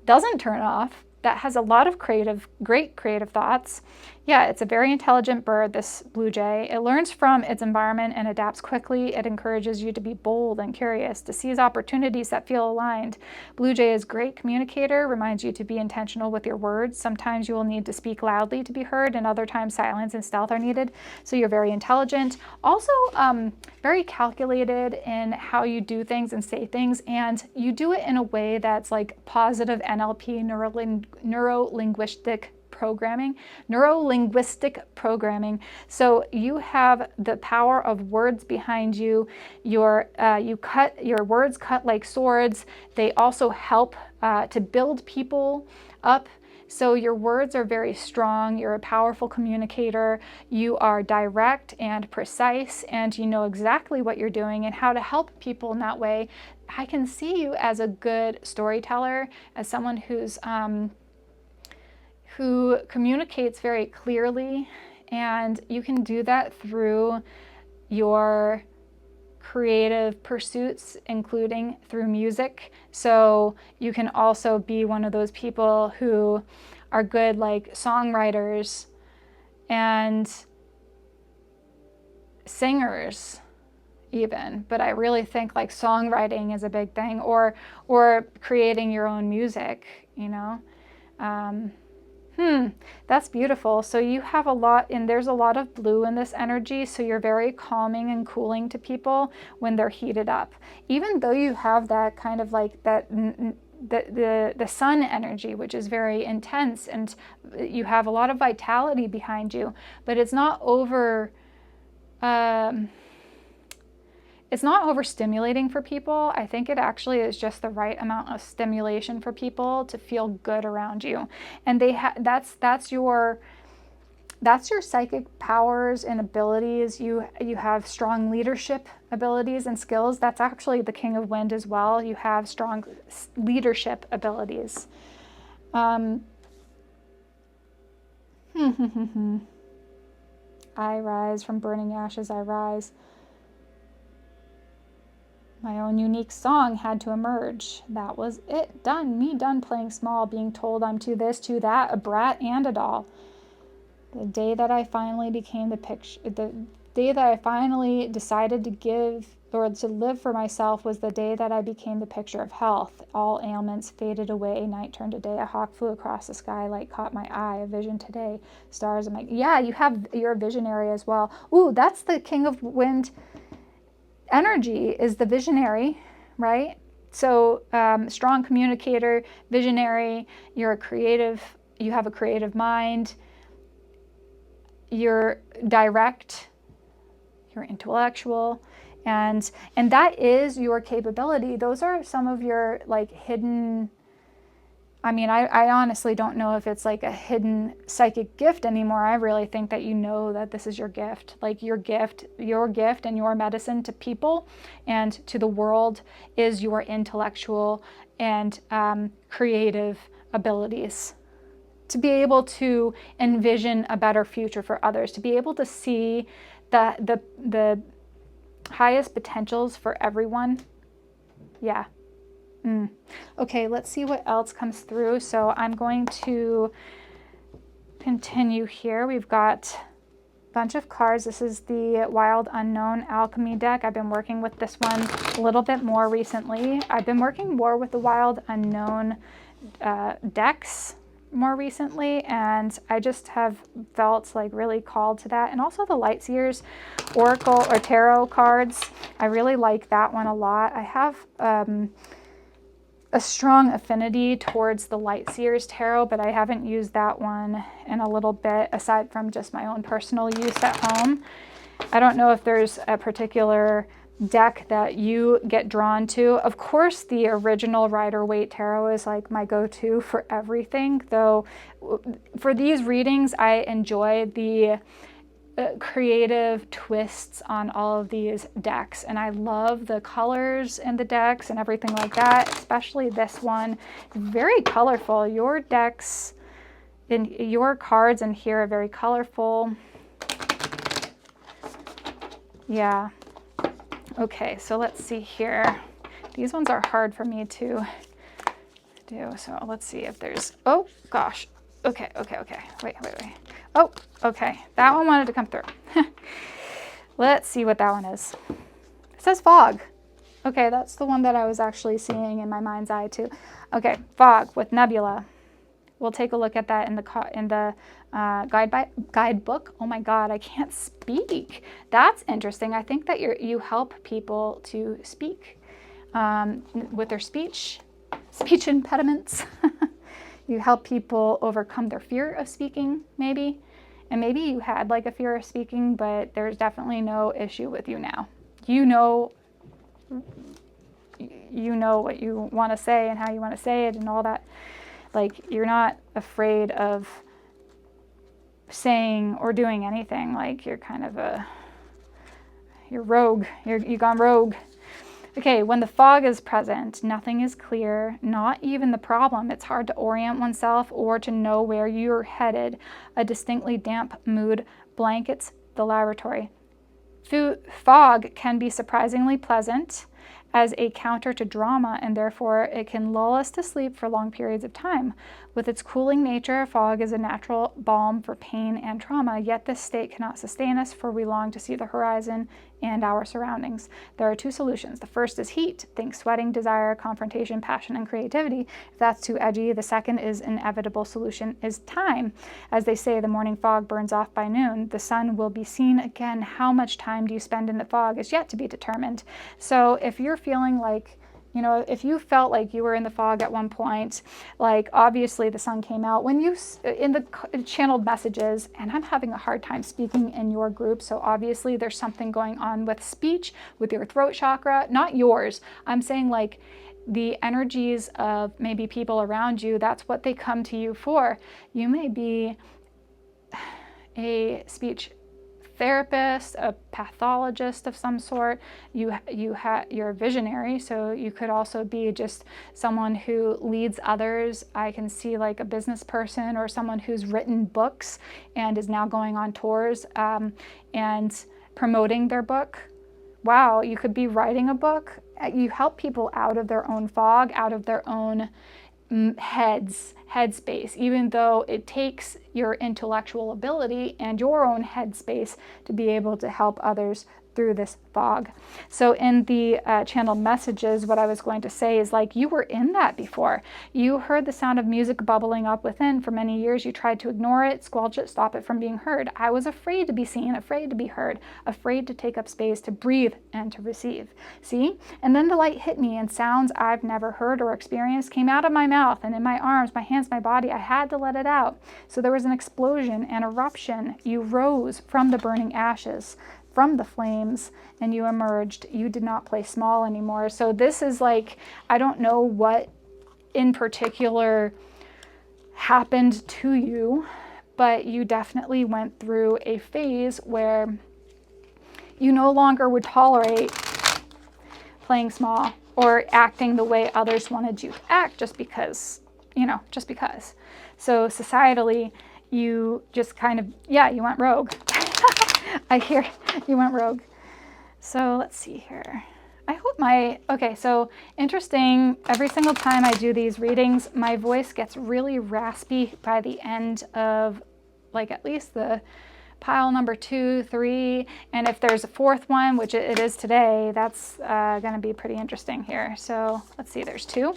doesn't turn off, that has a lot of great creative thoughts. Yeah, it's a very intelligent bird, this blue jay. It learns from its environment and adapts quickly. It encourages you to be bold and curious, to seize opportunities that feel aligned. Blue jay is a great communicator, reminds you to be intentional with your words. Sometimes you will need to speak loudly to be heard, and other times silence and stealth are needed. So you're very intelligent. Also very calculated in how you do things and say things, and you do it in a way that's like positive NLP, neuro-linguistic programming. So you have the power of words behind you. Your words cut like swords. They also help to build people up. So your words are very strong. You're a powerful communicator. You are direct and precise, and you know exactly what you're doing and how to help people in that way. I can see you as a good storyteller, as someone who communicates very clearly, and you can do that through your creative pursuits, including through music. So you can also be one of those people who are good like songwriters and singers even, but I really think like songwriting is a big thing, or creating your own music, you know. That's beautiful. So you have a lot, and there's a lot of blue in this energy, so you're very calming and cooling to people when they're heated up. Even though you have that kind of like that the sun energy, which is very intense, and you have a lot of vitality behind you, but it's not overstimulating for people. I think it actually is just the right amount of stimulation for people to feel good around you. And that's your psychic powers and abilities. You have strong leadership abilities and skills. That's actually the King of Wind as well. You have strong leadership abilities. I rise, from burning ashes I rise. My own unique song had to emerge. That was it. Done. Me done playing small, being told I'm to this, to that, a brat and a doll. The day that I finally became the picture, the day that I finally decided to give or to live for myself was the day that I became the picture of health. All ailments faded away. Night turned to day. A hawk flew across the sky. Light caught my eye. A vision today. Stars. Yeah, you're a visionary as well. Ooh, that's the King of Wind energy, is the visionary, right? So strong communicator, visionary. You're a creative. You have a creative mind. You're direct. You're intellectual. And that is your capability. Those are some of your like hidden, I honestly don't know if it's like a hidden psychic gift anymore. I really think that you know that this is your gift. Like your gift and your medicine to people and to the world is your intellectual and creative abilities. To be able to envision a better future for others, to be able to see the highest potentials for everyone. Yeah. Okay, let's see what else comes through. So I'm going to continue here. We've got a bunch of cards. This is the Wild Unknown Alchemy deck. I've been working with this one a little bit more recently. I've been working more with the Wild Unknown decks more recently, and I just have felt like really called to that. And also the Lightseers Oracle or Tarot cards. I really like that one a lot. I have a strong affinity towards the Lightseers Tarot, but I haven't used that one in a little bit, aside from just my own personal use at home. I don't know if there's a particular deck that you get drawn to. Of course, the original Rider-Waite Tarot is like my go-to for everything, though for these readings, I enjoy the creative twists on all of these decks, and I love the colors in the decks and everything like that, especially this one. Very colorful. Your decks and your cards in here are very colorful. Yeah. Okay, so let's see here. These ones are hard for me to do, so let's see if there's, oh gosh. Okay. Wait. Oh, okay. That one wanted to come through. Let's see what that one is. It says fog. Okay, that's the one that I was actually seeing in my mind's eye too. Okay, fog with nebula. We'll take a look at that in the guidebook. Oh my God, I can't speak. That's interesting. I think that you help people to speak with their speech impediments. You help people overcome their fear of speaking, maybe. And maybe you had like a fear of speaking, but there's definitely no issue with you now. You know what you want to say and how you want to say it and all that. Like, you're not afraid of saying or doing anything. Like, you're kind of you're rogue. You've gone rogue. Okay, when the fog is present, nothing is clear, not even the problem. It's hard to orient oneself or to know where you're headed. A distinctly damp mood blankets the laboratory. Fog can be surprisingly pleasant as a counter to drama, and therefore it can lull us to sleep for long periods of time. With its cooling nature, fog is a natural balm for pain and trauma, yet this state cannot sustain us, for we long to see the horizon and our surroundings. There are two solutions. The first is heat. Think sweating, desire, confrontation, passion, and creativity. If that's too edgy, the second is inevitable solution is time. As they say, the morning fog burns off by noon. The sun will be seen again. How much time do you spend in the fog is yet to be determined. So if you're feeling like, you know, if you felt like you were in the fog at one point, like obviously the sun came out when you, in the channeled messages, and I'm having a hard time speaking in your group, so obviously there's something going on with speech, with your throat chakra, not yours. I'm saying like the energies of maybe people around you, that's what they come to you for. You may be a speech therapist, a pathologist of some sort. You're a visionary, so you could also be just someone who leads others. I can see like a business person or someone who's written books and is now going on tours and promoting their book. Wow, you could be writing a book. You help people out of their own fog, out of their own headspace, even though it takes your intellectual ability and your own headspace to be able to help others through this fog. So in the channeled messages, what I was going to say is like, you were in that before. You heard the sound of music bubbling up within. For many years, you tried to ignore it, squelch it, stop it from being heard. I was afraid to be seen, afraid to be heard, afraid to take up space, to breathe and to receive. See? And then the light hit me and sounds I've never heard or experienced came out of my mouth and in my arms, my hands, my body. I had to let it out. So there was an explosion, an eruption. You rose from the burning ashes, from the flames, and you emerged. You did not play small anymore. So this is like, I don't know what in particular happened to you, but you definitely went through a phase where you no longer would tolerate playing small or acting the way others wanted you to act just because, just because. So societally, you just kind of, you went rogue. I hear you went rogue. So let's see here. I hope okay, so interesting. Every single time I do these readings, my voice gets really raspy by the end of like at least the pile number 2, 3. And if there's a 4th one, which it is today, that's going to be pretty interesting here. So let's see, there's 2.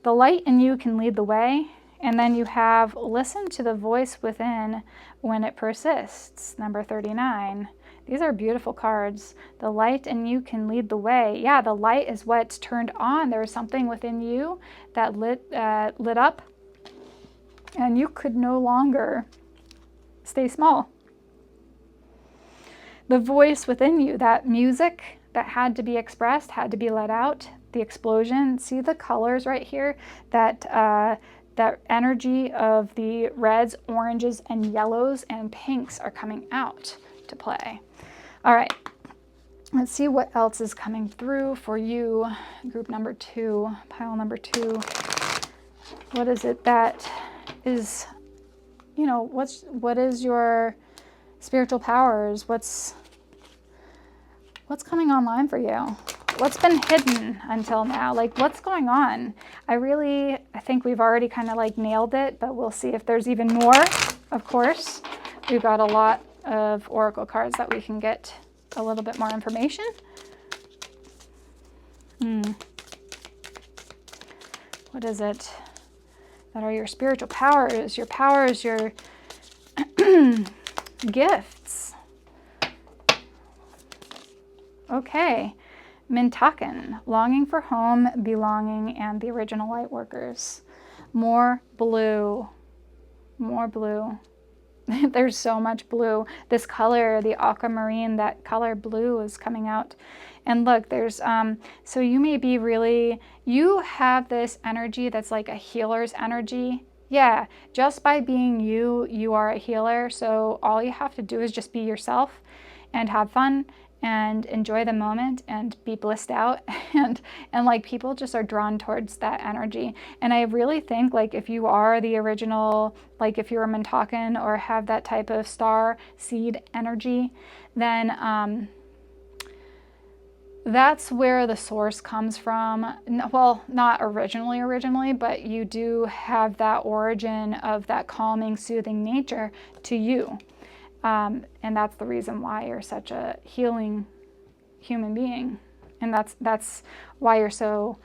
The light in you can lead the way. And then you have listen to the voice within when it persists, number 39. These are beautiful cards. The light in you can lead the way. Yeah, the light is what's turned on. There's something within you that lit up, and you could no longer stay small. The voice within you, that music that had to be expressed, had to be let out, the explosion. See the colors right here? That energy of the reds, oranges, and yellows and pinks are coming out to play. All right, let's see what else is coming through for you. Group number 2, pile number 2. What is it that is, what is your spiritual powers? What's coming online for you? What's been hidden until now? Like, what's going on? I think we've already kind of like nailed it, but we'll see if there's even more. Of course, we've got a lot of oracle cards that we can get a little bit more information. What is it that are your spiritual powers? Your powers, your gifts. Okay. Mintaken, longing for home, belonging, and the original light workers. More blue. More blue. There's so much blue. This color, the aquamarine, that color blue is coming out. And look, there's, so you may be you have this energy that's like a healer's energy. Yeah, just by being you, you are a healer. So all you have to do is just be yourself and have fun and enjoy the moment and be blissed out, and like people just are drawn towards that energy. And I really think like if you are the original, like if you're a Mintaken or have that type of star seed energy, then that's where the source comes from. Well, not originally, but you do have that origin of that calming, soothing nature to you. And that's the reason why you're such a healing human being. And that's why you're so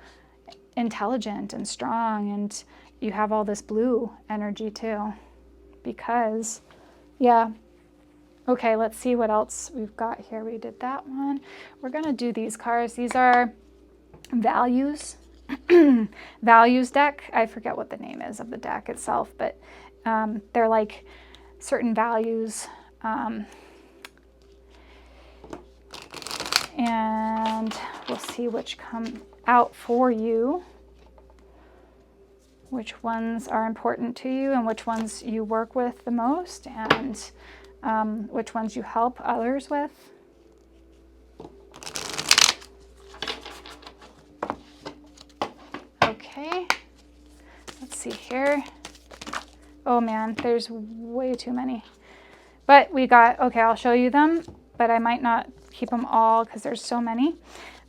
intelligent and strong, and you have all this blue energy too. Because, yeah. Okay, let's see what else we've got here. We did that one. We're going to do these cards. These are values. Values deck. I forget what the name is of the deck itself, but they're like certain values. And we'll see which come out for you, which ones are important to you and which ones you work with the most. And which ones you help others with. Okay, let's see here. Oh man, there's way too many. But we got, okay, I'll show you them, but I might not keep them all because there's so many.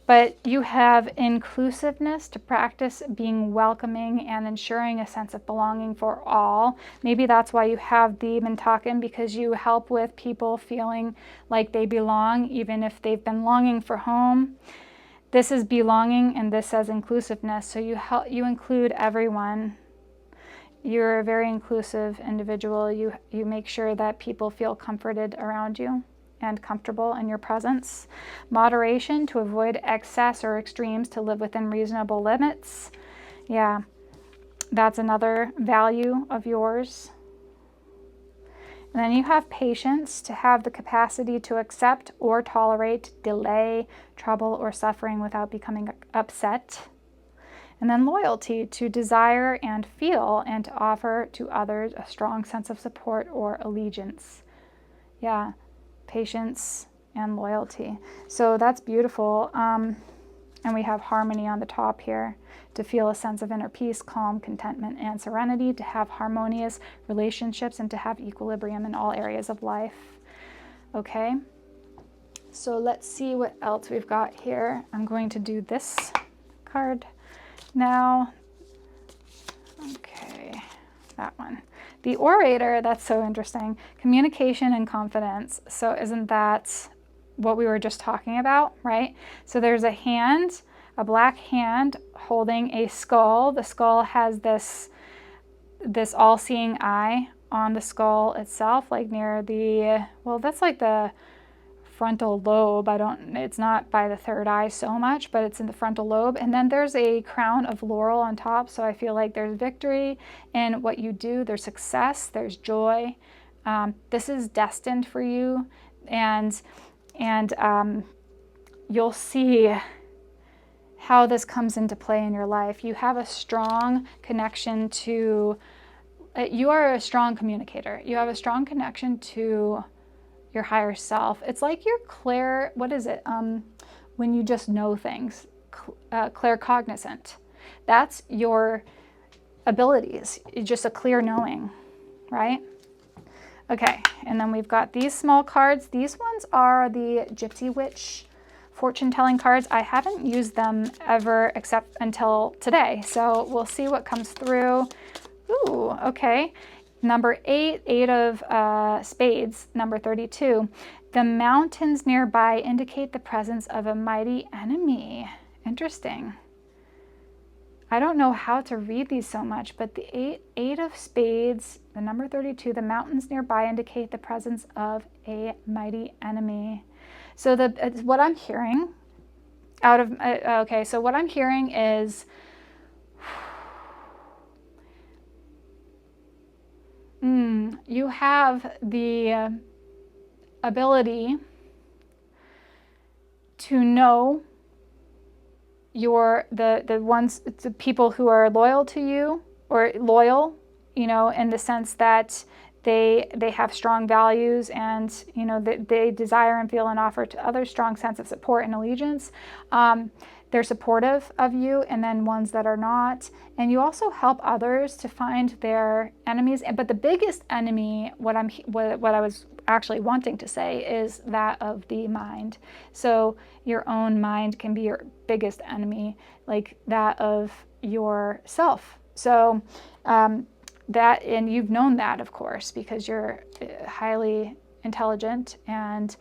But you have inclusiveness, to practice being welcoming and ensuring a sense of belonging for all. Maybe that's why you have the Mintakan, because you help with people feeling like they belong, even if they've been longing for home. This is belonging, and this says inclusiveness. So you include everyone. You're a very inclusive individual. You make sure that people feel comforted around you and comfortable in your presence. Moderation, to avoid excess or extremes, to live within reasonable limits. Yeah, that's another value of yours. And then you have patience, to have the capacity to accept or tolerate delay, trouble, or suffering without becoming upset. And then loyalty, to desire and feel and to offer to others a strong sense of support or allegiance. Yeah, patience and loyalty. So that's beautiful. And we have harmony on the top here, to feel a sense of inner peace, calm, contentment, and serenity, to have harmonious relationships, and to have equilibrium in all areas of life. Okay, so let's see what else we've got here. I'm going to do this card now. Okay, that one. The orator, that's so interesting. Communication and confidence. So isn't that what we were just talking about, right? So there's a hand, a black hand holding a skull. The skull has this all-seeing eye on the skull itself, like near the, well, that's like the frontal lobe. It's not by the third eye so much, but it's in the frontal lobe. And then there's a crown of laurel on top. So I feel like there's victory in what you do. There's success. There's joy. This is destined for you. And you'll see how this comes into play in your life. You have a strong connection to, you are a strong communicator. You have a strong connection to your higher self. It's like you're what is it? When you just know things, claircognizant. That's your abilities. It's just a clear knowing, right? Okay, and then we've got these small cards. These ones are the Gypsy Witch fortune telling cards. I haven't used them ever except until today. So we'll see what comes through. Ooh, okay. Number 8, 8 of spades, number 32. The mountains nearby indicate the presence of a mighty enemy. Interesting. I don't know how to read these so much, but the 8 of spades, the number 32, the mountains nearby indicate the presence of a mighty enemy. So what I'm hearing out of, okay, so what I'm hearing is, you have the ability to know the people who are loyal to you, or loyal, you know, in the sense that they have strong values, and you know they desire and feel and offer to others strong sense of support and allegiance. They're supportive of you, and then ones that are not. And you also help others to find their enemies. But the biggest enemy, what I was actually wanting to say, is that of the mind. So your own mind can be your biggest enemy, like that of yourself. So that, and you've known that, of course, because you're highly intelligent and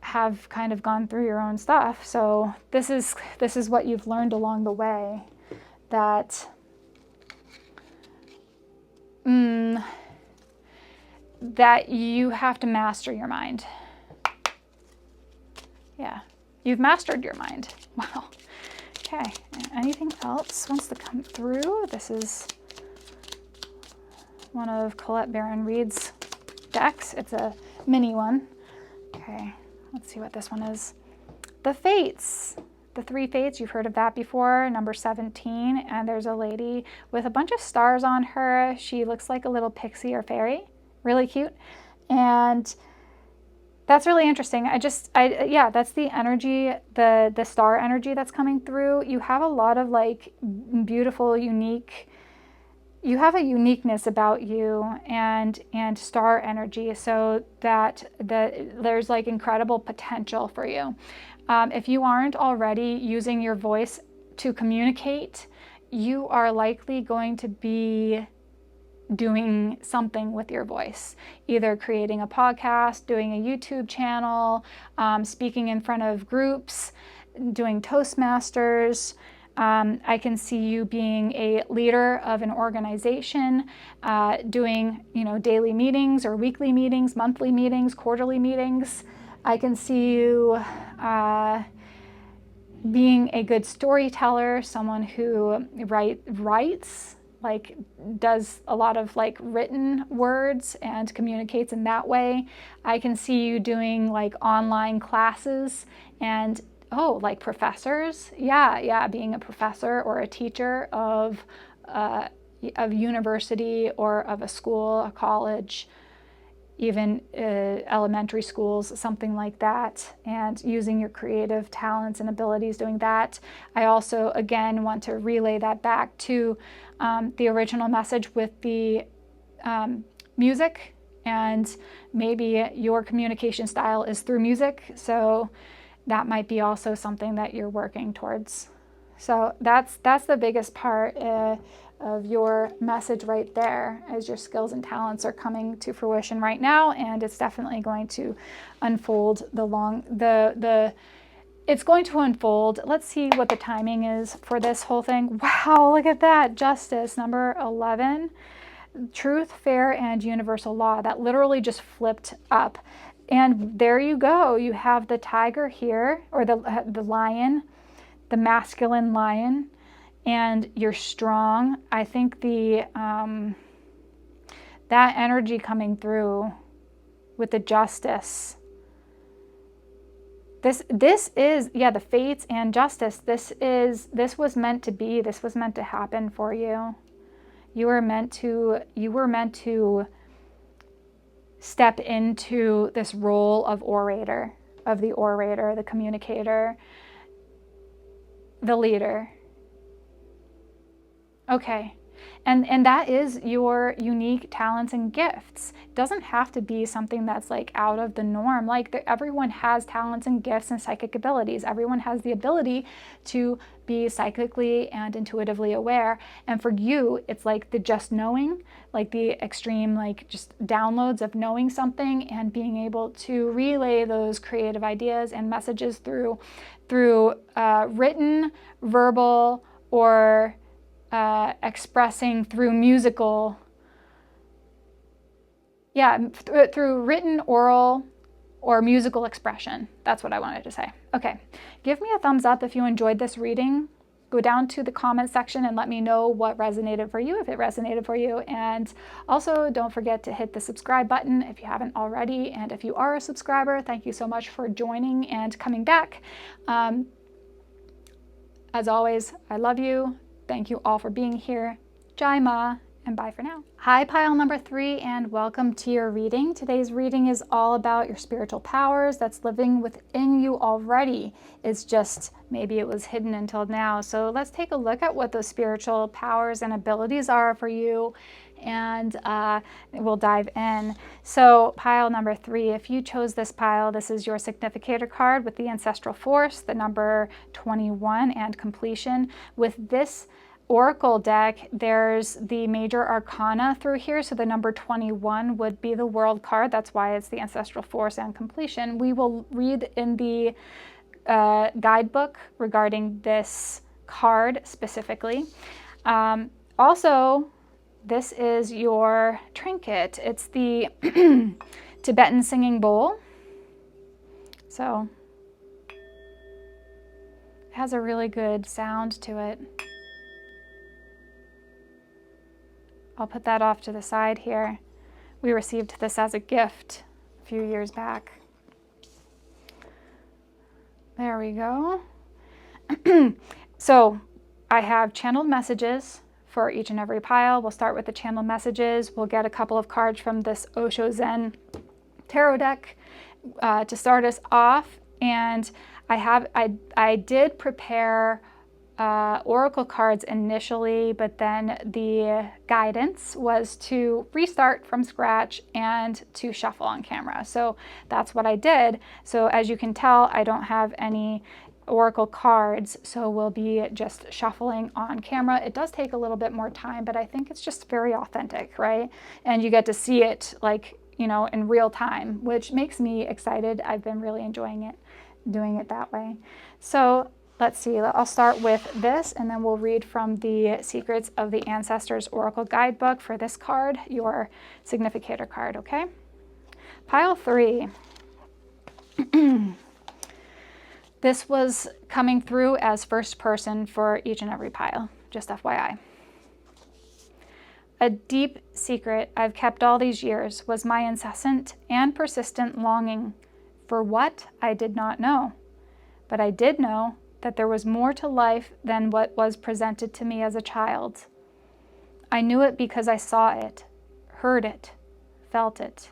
have kind of gone through your own stuff. So this is what you've learned along the way, that that you have to master your mind. Yeah, you've mastered your mind. Wow. Okay, anything else wants to come through? This is one of Colette Baron Reed's decks. It's a mini one. Okay. Let's see what this one is. The Fates. The 3 Fates, you've heard of that before, number 17. And there's a lady with a bunch of stars on her. She looks like a little pixie or fairy. Really cute. And that's really interesting. Yeah, that's the energy, the star energy that's coming through. You have a lot of like beautiful, unique, you have a uniqueness about you and star energy, so that there's like incredible potential for you. If you aren't already using your voice to communicate, you are likely going to be doing something with your voice, either creating a podcast, doing a YouTube channel, speaking in front of groups, doing Toastmasters. I can see you being a leader of an organization, doing, daily meetings or weekly meetings, monthly meetings, quarterly meetings. I can see you being a good storyteller, someone who writes, like does a lot of like written words and communicates in that way. I can see you doing like online classes and like professors. Yeah, being a professor or a teacher of university or of a school, a college, even elementary schools, something like that, and using your creative talents and abilities doing that. I also, again, want to relay that back to the original message with the music, and maybe your communication style is through music, so that might be also something that you're working towards. So that's the biggest part of your message right there, as your skills and talents are coming to fruition right now, and it's definitely going to unfold it's going to unfold. Let's see what the timing is for this whole thing. Wow, look at that. Justice, number 11. Truth, fair, and universal law. That literally just flipped up. And there you go. You have the tiger here, or the lion, the masculine lion, and you're strong. I think that energy coming through with the justice. This is, the fates and justice. This was meant to be. This was meant to happen for you. You were meant to step into this role of the communicator, the leader. Okay. And that is your unique talents and gifts. It doesn't have to be something that's like out of the norm. Like everyone has talents and gifts and psychic abilities. Everyone has the ability to be psychically and intuitively aware. And for you, it's like the just knowing, like the extreme, like just downloads of knowing something and being able to relay those creative ideas and messages through written, verbal, or expressing through musical, through written, oral, or musical expression. That's what I wanted to say. Okay, give me a thumbs up if you enjoyed this reading. Go down to the comment section and let me know what resonated for you, if it resonated for you. And also don't forget to hit the subscribe button if you haven't already. And if you are a subscriber, thank you so much for joining and coming back. As always, I love you. Thank you all for being here. Jai Ma, and bye for now. Hi, pile number 3, and welcome to your reading. Today's reading is all about your spiritual powers that's living within you already. It's just maybe it was hidden until now. So let's take a look at what those spiritual powers and abilities are for you, and we'll dive in. So pile number 3, if you chose this pile, this is your significator card with the ancestral force, the number 21, and completion. With this oracle deck, there's the major arcana through here, so the number 21 would be the world card. That's why it's the ancestral force and completion. We will read in the guidebook regarding this card specifically. Also, this is your trinket. It's the Tibetan singing bowl. So it has a really good sound to it. I'll put that off to the side here. We received this as a gift a few years back. There we go. So I have channeled messages for each and every pile. We'll start with the channeled messages. We'll get a couple of cards from this Osho Zen tarot deck to start us off. And I did prepare oracle cards initially, but then the guidance was to restart from scratch and to shuffle on camera. So that's what I did. So as you can tell, I don't have any oracle cards, so we'll be just shuffling on camera. It does take a little bit more time, but I think it's just very authentic, right? And you get to see it like, you know, in real time, which makes me excited. I've been really enjoying it, doing it that way. So let's see, I'll start with this, and then we'll read from the Secrets of the Ancestors Oracle Guidebook for this card, your significator card, okay? Pile 3. This was coming through as first person for each and every pile, just FYI. A deep secret I've kept all these years was my incessant and persistent longing for what I did not know. But I did know that there was more to life than what was presented to me as a child. I knew it because I saw it, heard it, felt it.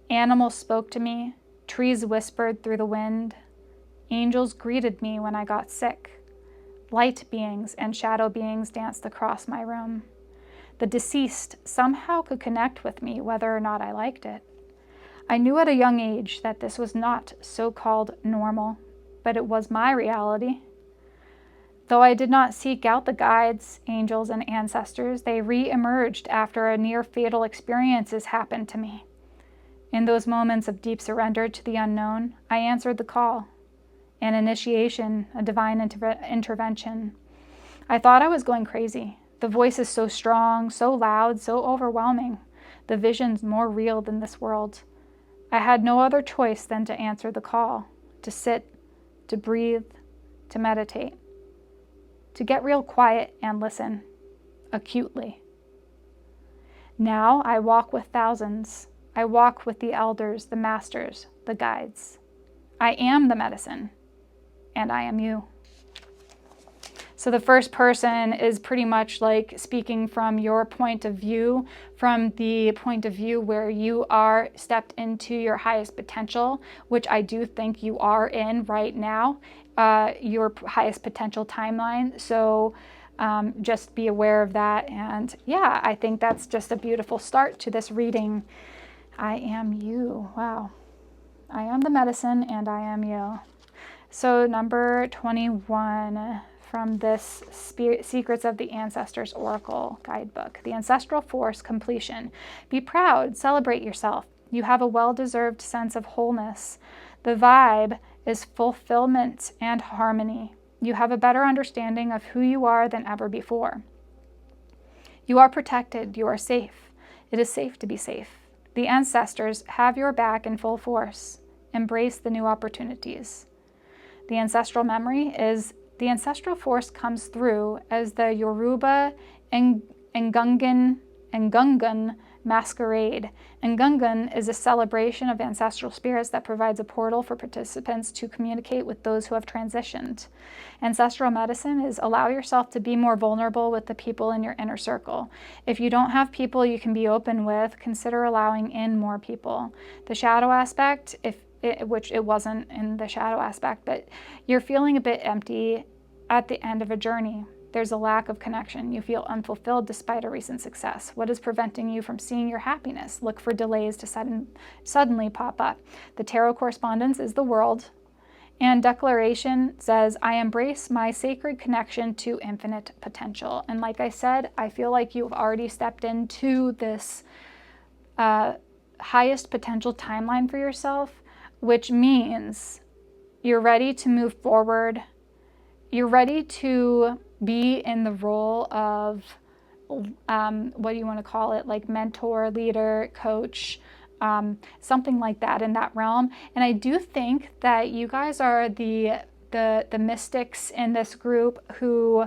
Animals spoke to me, trees whispered through the wind. Angels greeted me when I got sick. Light beings and shadow beings danced across my room. The deceased somehow could connect with me whether or not I liked it. I knew at a young age that this was not so-called normal, but it was my reality. Though I did not seek out the guides, angels, and ancestors, they re-emerged after a near-fatal experiences happened to me. In those moments of deep surrender to the unknown, I answered the call. An initiation, a divine intervention. I thought I was going crazy. The voice is so strong, so loud, so overwhelming. The vision's more real than this world. I had no other choice than to answer the call, to sit, to breathe, to meditate, to get real quiet and listen, acutely. Now I walk with thousands. I walk with the elders, the masters, the guides. I am the medicine. And I am you. So the first person is pretty much like speaking from your point of view, from the point of view where you are stepped into your highest potential, which I do think you are in right now, your highest potential timeline. So just be aware of that. And yeah, I think that's just a beautiful start to this reading. I am you. Wow. I am the medicine and I am you. So number 21 from this Secrets of the Ancestors Oracle Guidebook. The Ancestral Force Completion. Be proud, celebrate yourself. You have a well-deserved sense of wholeness. The vibe is fulfillment and harmony. You have a better understanding of who you are than ever before. You are protected, you are safe. It is safe to be safe. The ancestors have your back in full force. Embrace the new opportunities. The ancestral memory is the ancestral force comes through as the Yoruba Ngungun masquerade. Ngungun is a celebration of ancestral spirits that provides a portal for participants to communicate with those who have transitioned. Ancestral medicine is allow yourself to be more vulnerable with the people in your inner circle. If you don't have people you can be open with, consider allowing in more people. The shadow aspect, which it wasn't in the shadow aspect, but you're feeling a bit empty at the end of a journey. There's a lack of connection. You feel unfulfilled despite a recent success. What is preventing you from seeing your happiness? Look for delays to suddenly pop up. The tarot correspondence is the world. And declaration says, I embrace my sacred connection to infinite potential. And like I said, I feel like you've already stepped into this highest potential timeline for yourself, which means you're ready to move forward. You're ready to be in the role of, what do you want to call it? Like mentor, leader, coach, something like that in that realm. And I do think that you guys are the mystics in this group who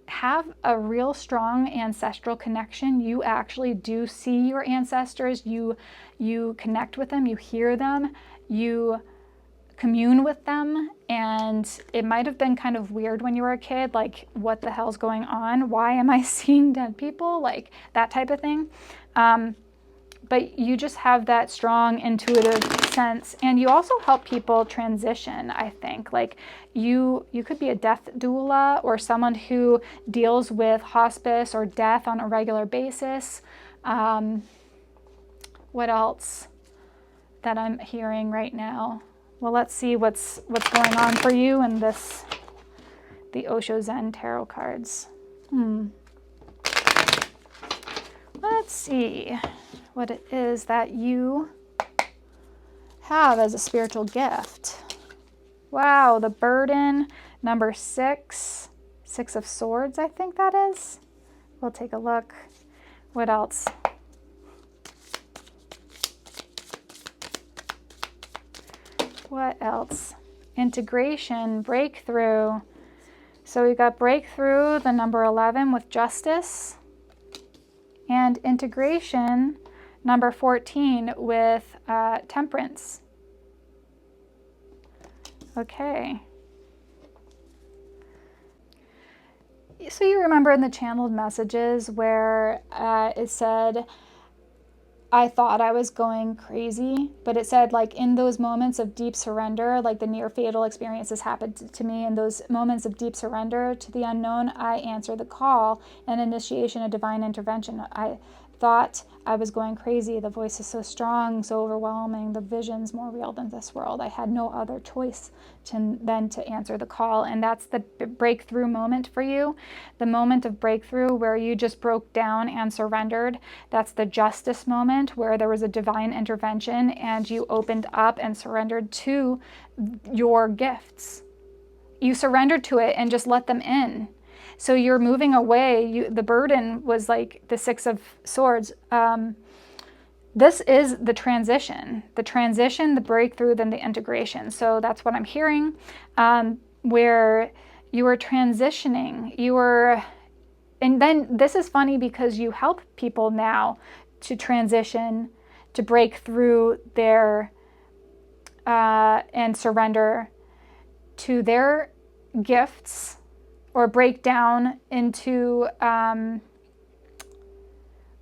have a real strong ancestral connection. You actually do see your ancestors. You connect with them, you hear them, you commune with them, and it might have been kind of weird when you were a kid, like what the hell's going on? Why am I seeing dead people? Like that type of thing. but you just have that strong intuitive sense. And you also help people transition, I think. Like you could be a death doula or someone who deals with hospice or death on a regular basis. What else that I'm hearing right now? Well, let's see what's going on for you in this, the Osho Zen Tarot cards. Let's see what it is that you have as a spiritual gift. Wow, the burden, number 6, 6 of Swords, I think that is. We'll take a look. What else? What else? Integration, breakthrough. So we got breakthrough, the number 11 with Justice. And integration, number 14 with Temperance. Okay. So you remember in the channeled messages where it said, I thought I was going crazy, but it said like in those moments of deep surrender, like the near fatal experiences happened to me, in those moments of deep surrender to the unknown, I answered the call and initiation of divine intervention. I thought I was going crazy. The voice is so strong, so overwhelming. The vision's more real than this world. I had no other choice than to answer the call. And that's the breakthrough moment for you. The moment of breakthrough where you just broke down and surrendered. That's the Justice moment where there was a divine intervention and you opened up and surrendered to your gifts. You surrendered to it and just let them in. So you're moving away. The burden was like the 6 of Swords. This is the transition, the breakthrough, then the integration. So that's what I'm hearing, where you are transitioning. And then this is funny because you help people now to transition, to break through their, and surrender to their gifts, or break down into,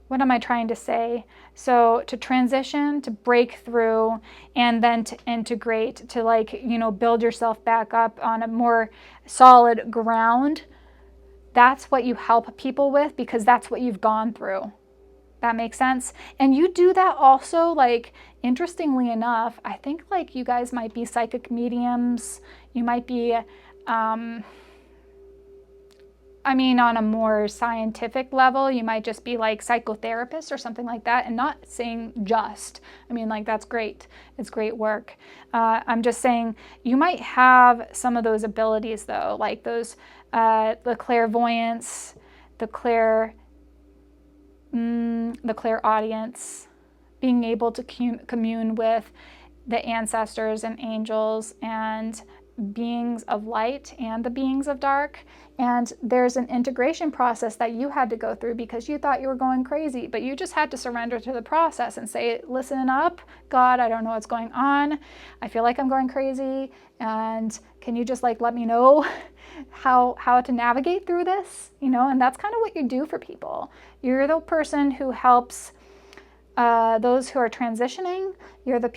what am I trying to say? So to transition, to break through, and then to integrate, to like, you know, build yourself back up on a more solid ground. That's what you help people with, because that's what you've gone through. That makes sense? And you do that also, like, interestingly enough, I think like you guys might be psychic mediums. You might be, I mean, on a more scientific level, you might just be like psychotherapists or something like that, and not saying just. I mean, like, that's great. It's great work. I'm just saying you might have some of those abilities, though, like those, the clairvoyance, the clairaudience, being able to commune with the ancestors and angels and beings of light and the beings of dark. And there's an integration process that you had to go through because you thought you were going crazy, but you just had to surrender to the process and say, listen up, God, I don't know what's going on. I feel like I'm going crazy. And can you just like let me know how to navigate through this? You know, and that's kind of what you do for people. You're the person who helps those who are transitioning. You're the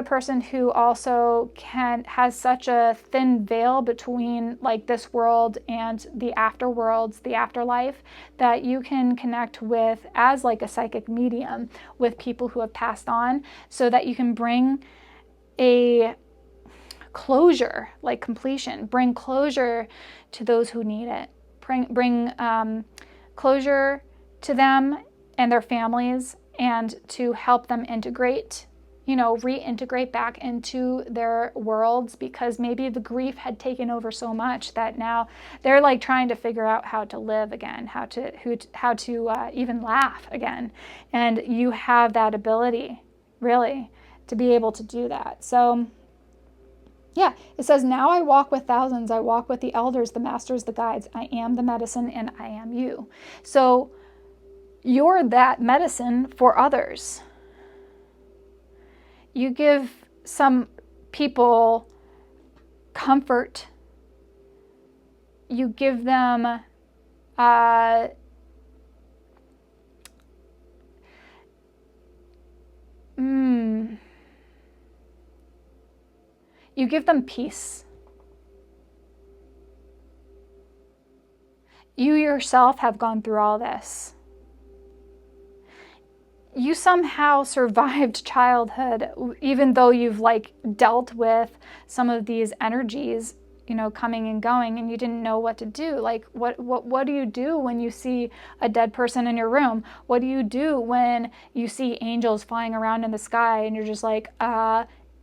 person who also has such a thin veil between like this world and the afterworlds, the afterlife, that you can connect with as like a psychic medium with people who have passed on, so that you can bring a closure, like completion, bring closure to those who need it, bring closure to them and their families, and to help them integrate, you know, reintegrate back into their worlds, because maybe the grief had taken over so much that now they're like trying to figure out how to live again, how to even laugh again. And you have that ability, really, to be able to do that. So yeah, it says, now I walk with thousands, I walk with the elders, the masters, the guides. I am the medicine and I am you. So you're that medicine for others. You give some people comfort. You give them You give them peace. You yourself have gone through all this. You somehow survived childhood, even though you've like dealt with some of these energies, you know, coming and going, and you didn't know what to do. Like, what do you do when you see a dead person in your room? What do you do when you see angels flying around in the sky and you're just like,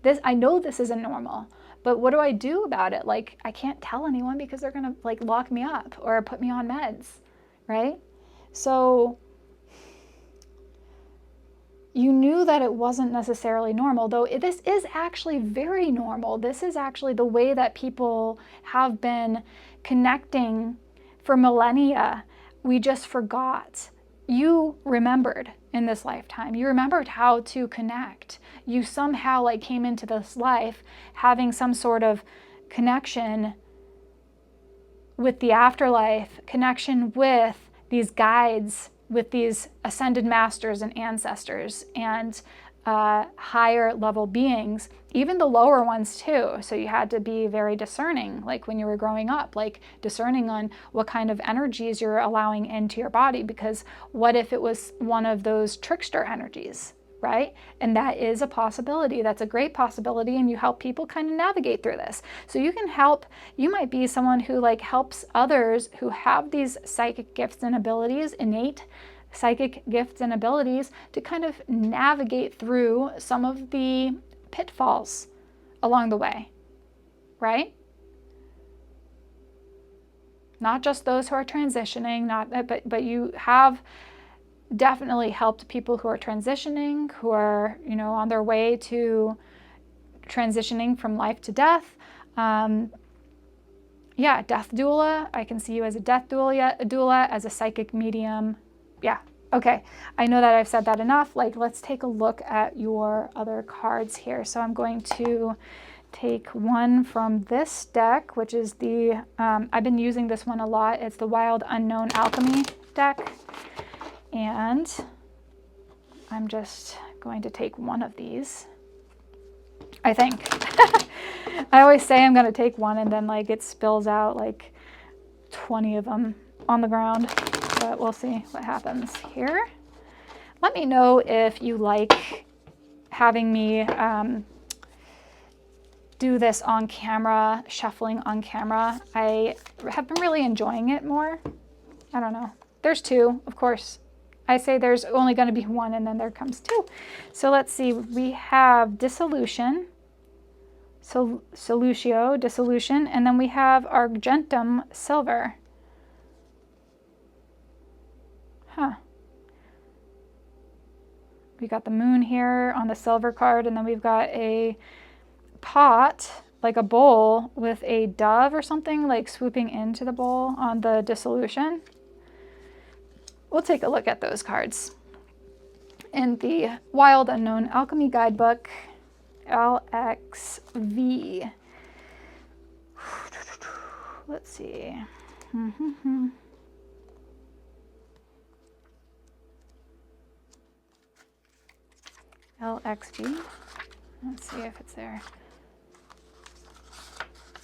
this, I know this isn't normal, but what do I do about it? Like, I can't tell anyone because they're gonna like lock me up or put me on meds, right? So you knew that it wasn't necessarily normal, though this is actually very normal. This is actually the way that people have been connecting for millennia. We just forgot. You remembered in this lifetime. You remembered how to connect. You somehow like came into this life having some sort of connection with the afterlife, connection with these guides, with these ascended masters and ancestors and higher level beings, even the lower ones too. So you had to be very discerning, like when you were growing up, like discerning on what kind of energies you're allowing into your body, because what if it was one of those trickster energies, right? And that is a possibility. That's a great possibility, and you help people kind of navigate through this. So you can help, you might be someone who like helps others who have these psychic gifts and abilities, innate psychic gifts and abilities, to kind of navigate through some of the pitfalls along the way, right? Not just those who are transitioning, but you have definitely helped people who are transitioning, who are, you know, on their way to transitioning from life to death. Yeah, death doula. I can see you as a death doula, as a psychic medium. Yeah, okay. I know that I've said that enough. Like, let's take a look at your other cards here. So I'm going to take one from this deck, which is the, I've been using this one a lot. It's the Wild Unknown Alchemy deck. And I'm just going to take one of these, I think. I always say I'm going to take one and then like it spills out like 20 of them on the ground, but we'll see what happens here. Let me know if you like having me do this on camera, shuffling on camera. I have been really enjoying it more. I don't know. There's two, of course. I say there's only going to be one, and then there comes two. So let's see. We have dissolution, solutio, dissolution, and then we have argentum silver. Huh. We got the moon here on the silver card, and then we've got a pot, like a bowl with a dove or something like swooping into the bowl on the dissolution. We'll take a look at those cards in the Wild Unknown Alchemy Guidebook, LXV. Let's see. LXV. Let's see if it's there.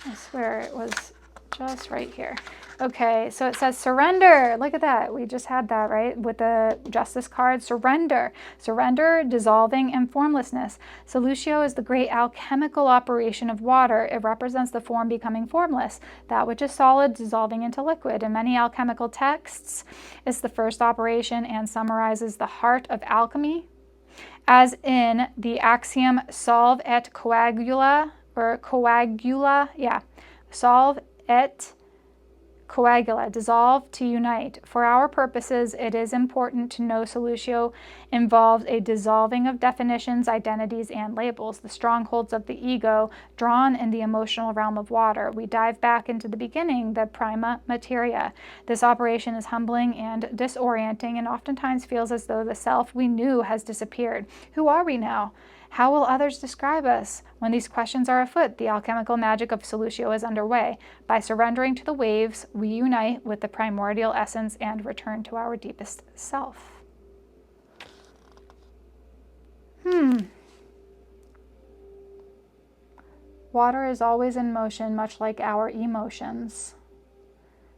I swear it was just right here. Okay, so it says surrender. Look at that. We just had that, right? With the Justice card, surrender. Surrender, dissolving, and formlessness. Solutio is the great alchemical operation of water. It represents the form becoming formless, that which is solid dissolving into liquid. In many alchemical texts, it's the first operation and summarizes the heart of alchemy, as in the axiom solve et coagula, or coagula, yeah. Solve et coagula, dissolve to unite. For our purposes, it is important to know solutio involves a dissolving of definitions, identities, and labels, the strongholds of the ego drawn in the emotional realm of water. We dive back into the beginning, the prima materia. This operation is humbling and disorienting, and oftentimes feels as though the self we knew has disappeared. Who are we now? How will others describe us? When these questions are afoot, the alchemical magic of solutio is underway. By surrendering to the waves, we unite with the primordial essence and return to our deepest self. Water is always in motion, much like our emotions.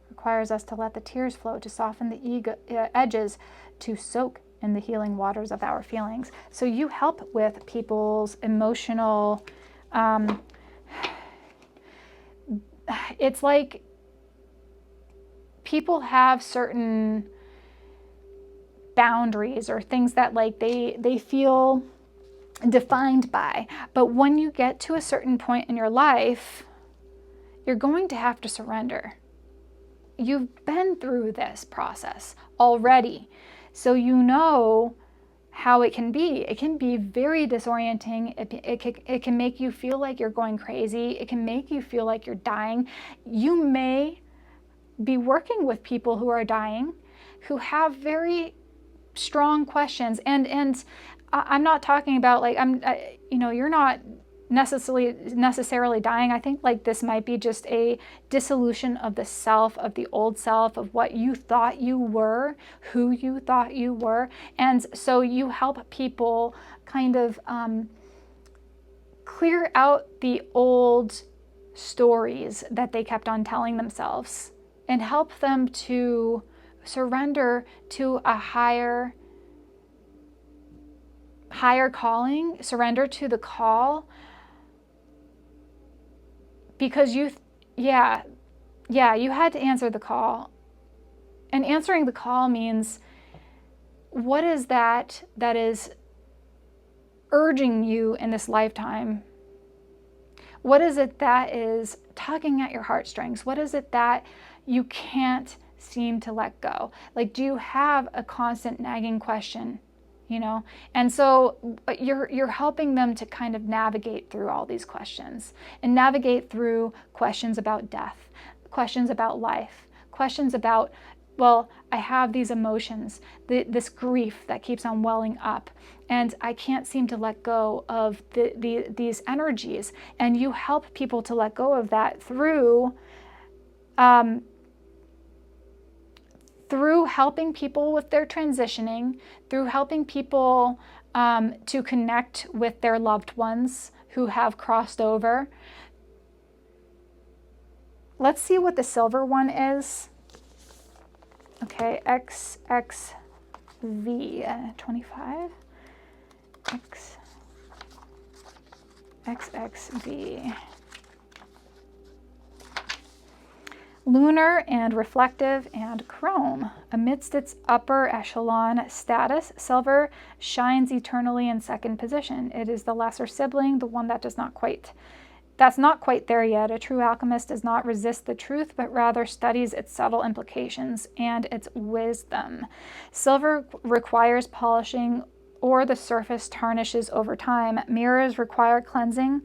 Requires us to let the tears flow, to soften the edges, to soak in the healing waters of our feelings. So you help with people's emotional, it's like people have certain boundaries or things that like they feel defined by. But when you get to a certain point in your life, you're going to have to surrender. You've been through this process already. So you know how it can be. It can be very disorienting. It can make you feel like you're going crazy. It can make you feel like you're dying. You may be working with people who are dying, who have very strong questions. And I'm not talking about like, you're not necessarily dying. I think like this might be just a dissolution of the self, of the old self, of what you thought you were, who you thought you were. And so you help people kind of clear out the old stories that they kept on telling themselves and help them to surrender to a higher calling, surrender to the call. Because you had to answer the call. And answering the call means, what is that is urging you in this lifetime? What is it that is tugging at your heartstrings? What is it that you can't seem to let go? Like, do you have a constant nagging question? And so you're helping them to kind of navigate through all these questions and navigate through questions about death, questions about life, questions about, well, I have these emotions, this grief that keeps on welling up, and I can't seem to let go of these energies. And you help people to let go of that through helping people with their transitioning, through helping people to connect with their loved ones who have crossed over. Let's see what the silver one is. Okay, XXV 25. XXV. Lunar and reflective and chrome. Amidst its upper echelon status, silver shines eternally in second position. It is the lesser sibling, the one that's not quite there yet. A true alchemist does not resist the truth, but rather studies its subtle implications and its wisdom. Silver requires polishing, or the surface tarnishes over time. Mirrors require cleansing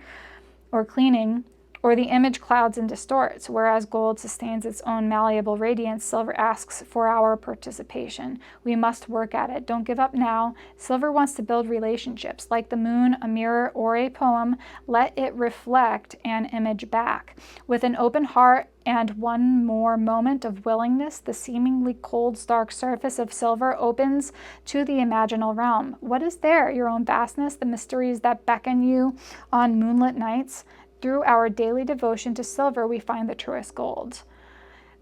or cleaning, or the image clouds and distorts. Whereas gold sustains its own malleable radiance, silver asks for our participation. We must work at it. Don't give up now. Silver wants to build relationships. Like the moon, a mirror, or a poem, let it reflect an image back. With an open heart and one more moment of willingness, the seemingly cold, stark surface of silver opens to the imaginal realm. What is there? Your own vastness, the mysteries that beckon you on moonlit nights. Through our daily devotion to silver, we find the truest gold.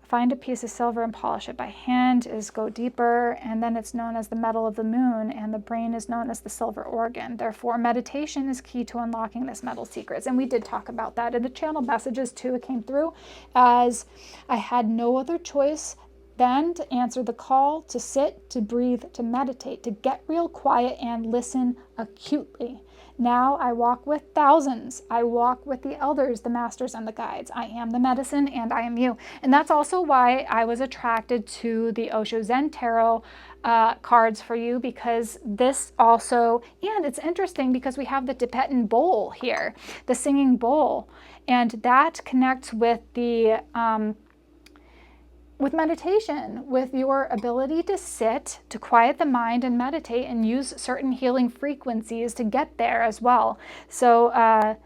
Find a piece of silver and polish it by hand is go deeper, and then it's known as the metal of the moon, and the brain is known as the silver organ. Therefore, meditation is key to unlocking this metal secrets. And we did talk about that in the channel messages too. It came through as I had no other choice than to answer the call, to sit, to breathe, to meditate, to get real quiet and listen acutely. Now I walk with thousands. I walk with the elders, the masters, and the guides. I am the medicine, and I am you. And that's also why I was attracted to the Osho Zen Tarot cards for you, because this also, and it's interesting because we have the Tibetan bowl here, the singing bowl, and that connects with the with meditation, with your ability to sit, to quiet the mind and meditate and use certain healing frequencies to get there as well. So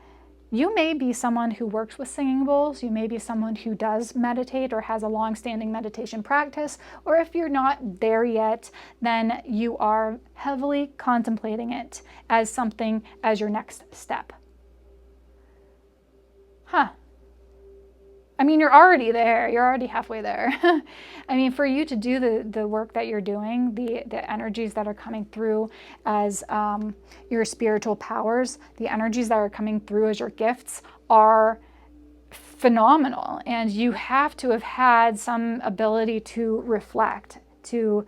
you may be someone who works with singing bowls, you may be someone who does meditate or has a long-standing meditation practice, or if you're not there yet, then you are heavily contemplating it as something as your next step. I mean, you're already there. You're already halfway there. I mean, for you to do the work that you're doing, the energies that are coming through as your spiritual powers, the energies that are coming through as your gifts are phenomenal. And you have to have had some ability to reflect, to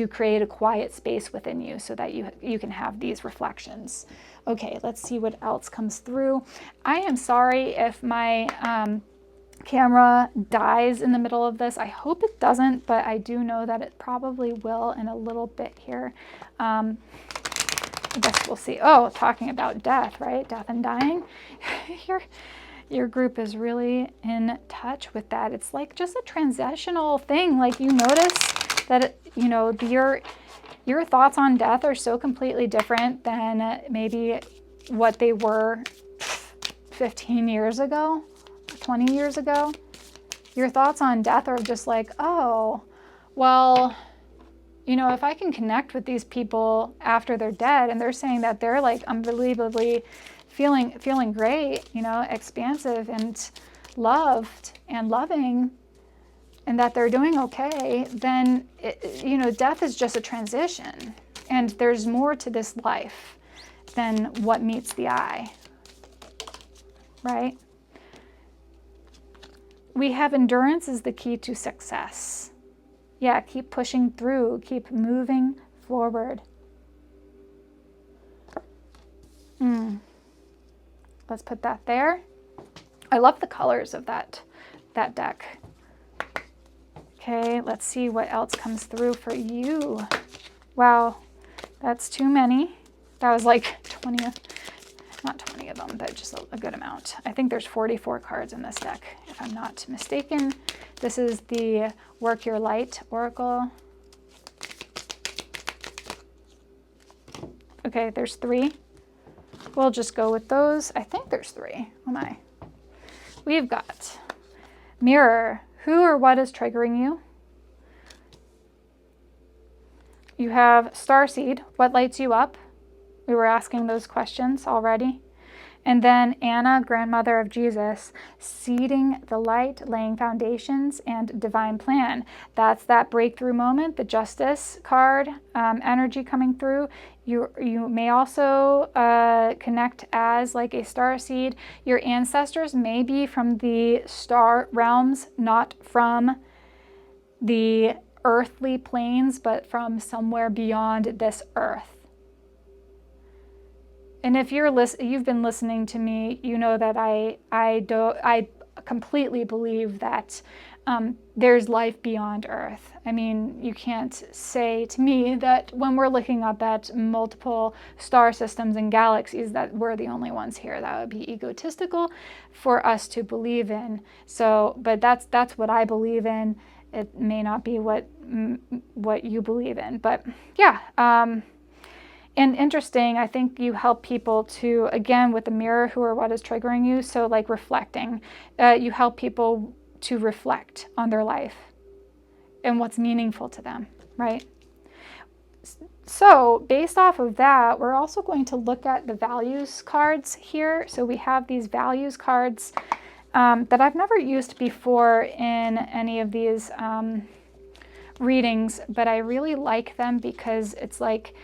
create a quiet space within you so that you can have these reflections. Okay, let's see what else comes through. I am sorry if my camera dies in the middle of this. I hope it doesn't, but I do know that it probably will in a little bit here. I guess we'll see. Oh, talking about death, right? Death and dying. Your group is really in touch with that. It's like just a transitional thing. Like you notice that, you know, your thoughts on death are so completely different than maybe what they were 15 years ago. 20 years ago. Your thoughts on death are just like, oh, well, you know, if I can connect with these people after they're dead and they're saying that they're like unbelievably feeling great, you know, expansive and loved and loving, and that they're doing okay, then, you know, death is just a transition. And there's more to this life than what meets the eye, right? We have endurance is the key to success. Yeah, keep pushing through, keep moving forward. Let's put that there. I love the colors of that deck. Okay, let's see what else comes through for you. Wow, that's too many. That was like 20, not 20 of them, but just a good amount. I think there's 44 cards in this deck, if I'm not mistaken. This is the Work Your Light Oracle. Okay, there's 3. We'll just go with those. I think there's 3. Oh my. We've got Mirror. Who or what is triggering you? You have Starseed. What lights you up? We were asking those questions already. And then Anna, grandmother of Jesus, seeding the light, laying foundations, and divine plan. That's that breakthrough moment, the Justice card, energy coming through. You may also connect as like a star seed. Your ancestors may be from the star realms, not from the earthly planes, but from somewhere beyond this earth. And if you've been listening to me, you know that I completely believe that there's life beyond Earth. I mean, you can't say to me that when we're looking up at multiple star systems and galaxies that we're the only ones here. That would be egotistical for us to believe in. So, but that's what I believe in. It may not be what you believe in, but yeah. And interesting, I think you help people to, again, with the mirror, who or what is triggering you, so like reflecting. You help people to reflect on their life and what's meaningful to them, right? So based off of that, we're also going to look at the values cards here. So we have these values cards that I've never used before in any of these readings, but I really like them because it's like,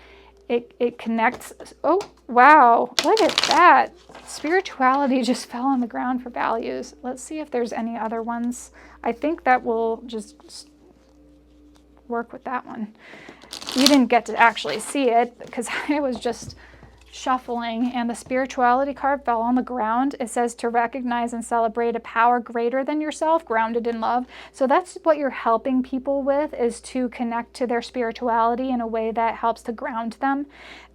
it connects. Oh, wow. Look at that. Spirituality just fell on the ground for values. Let's see if there's any other ones. I think that will just work with that one. You didn't get to actually see it because I was just shuffling and the spirituality card fell on the ground. It says to recognize and celebrate a power greater than yourself, grounded in love. So that's what you're helping people with, is to connect to their spirituality in a way that helps to ground them,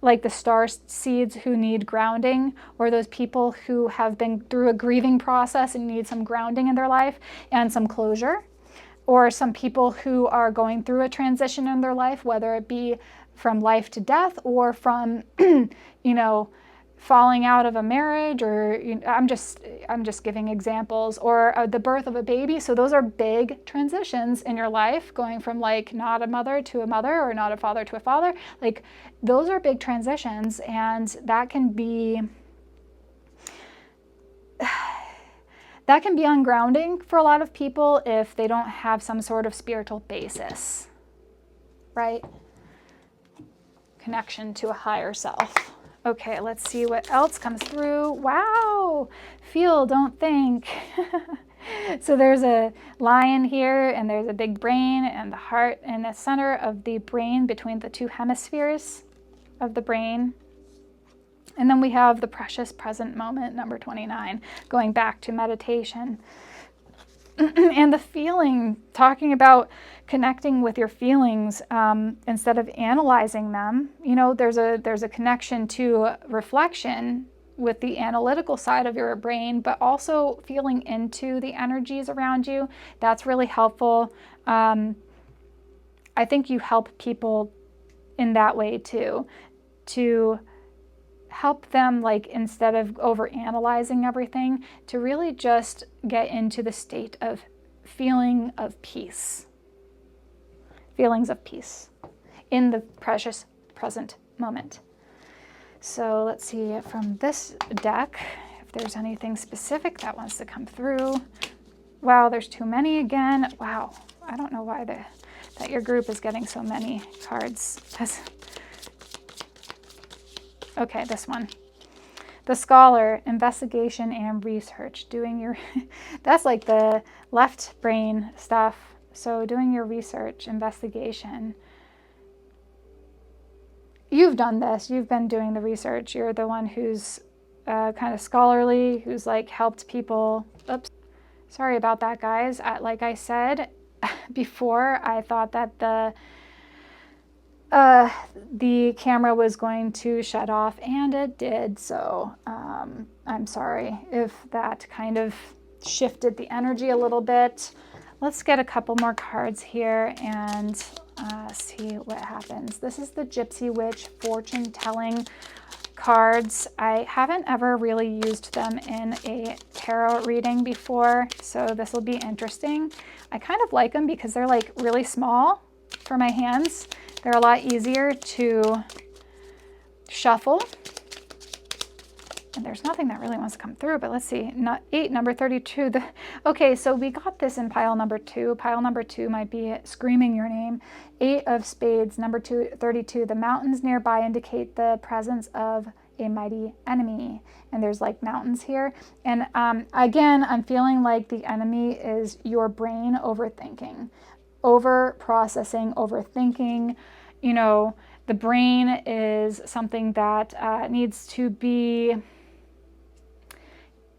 like the star seeds who need grounding, or those people who have been through a grieving process and need some grounding in their life and some closure, or some people who are going through a transition in their life, whether it be from life to death or from, you know, falling out of a marriage, or I'm just giving examples, or the birth of a baby. So those are big transitions in your life, going from like not a mother to a mother, or not a father to a father. Like those are big transitions, and that can be That can be ungrounding for a lot of people if they don't have some sort of spiritual basis, right? Connection to a higher self. Okay, let's see what else comes through. Wow, feel, don't think. So there's a lion here, and there's a big brain and the heart in the center of the brain between the two hemispheres of the brain. And then we have the precious present moment, number 29, going back to meditation. And the feeling, talking about connecting with your feelings instead of analyzing them. You know, there's a connection to reflection with the analytical side of your brain, but also feeling into the energies around you. That's really helpful. I think you help people in that way too, to help them, like, instead of over analyzing everything, to really just get into the state of feeling of peace, feelings of peace in the precious present moment. So let's see from this deck if there's anything specific that wants to come through. Wow, there's too many again. Wow, I don't know why that your group is getting so many cards. Okay, this one. The scholar, investigation and research, doing your, that's like the left brain stuff. So doing your research, investigation. You've done this, you've been doing the research. You're the one who's kind of scholarly, who's like helped people. Oops, sorry about that, guys. Like I said before, I thought that the camera was going to shut off, and it did. So I'm sorry if that kind of shifted the energy a little bit. Let's get a couple more cards here and see what happens. This is the Gypsy Witch fortune telling cards. I haven't ever really used them in a tarot reading before, so this will be interesting. I kind of like them because they're like really small for my hands. They're a lot easier to shuffle. And there's nothing that really wants to come through, but let's see. Not 8, number 32. Okay, so we got this in pile number 2. Pile number 2 might be screaming your name. 8 of spades, number 32. The mountains nearby indicate the presence of a mighty enemy. And there's like mountains here. And again, I'm feeling like the enemy is your brain overthinking. Over processing, overthinking. You know, the brain is something that needs to be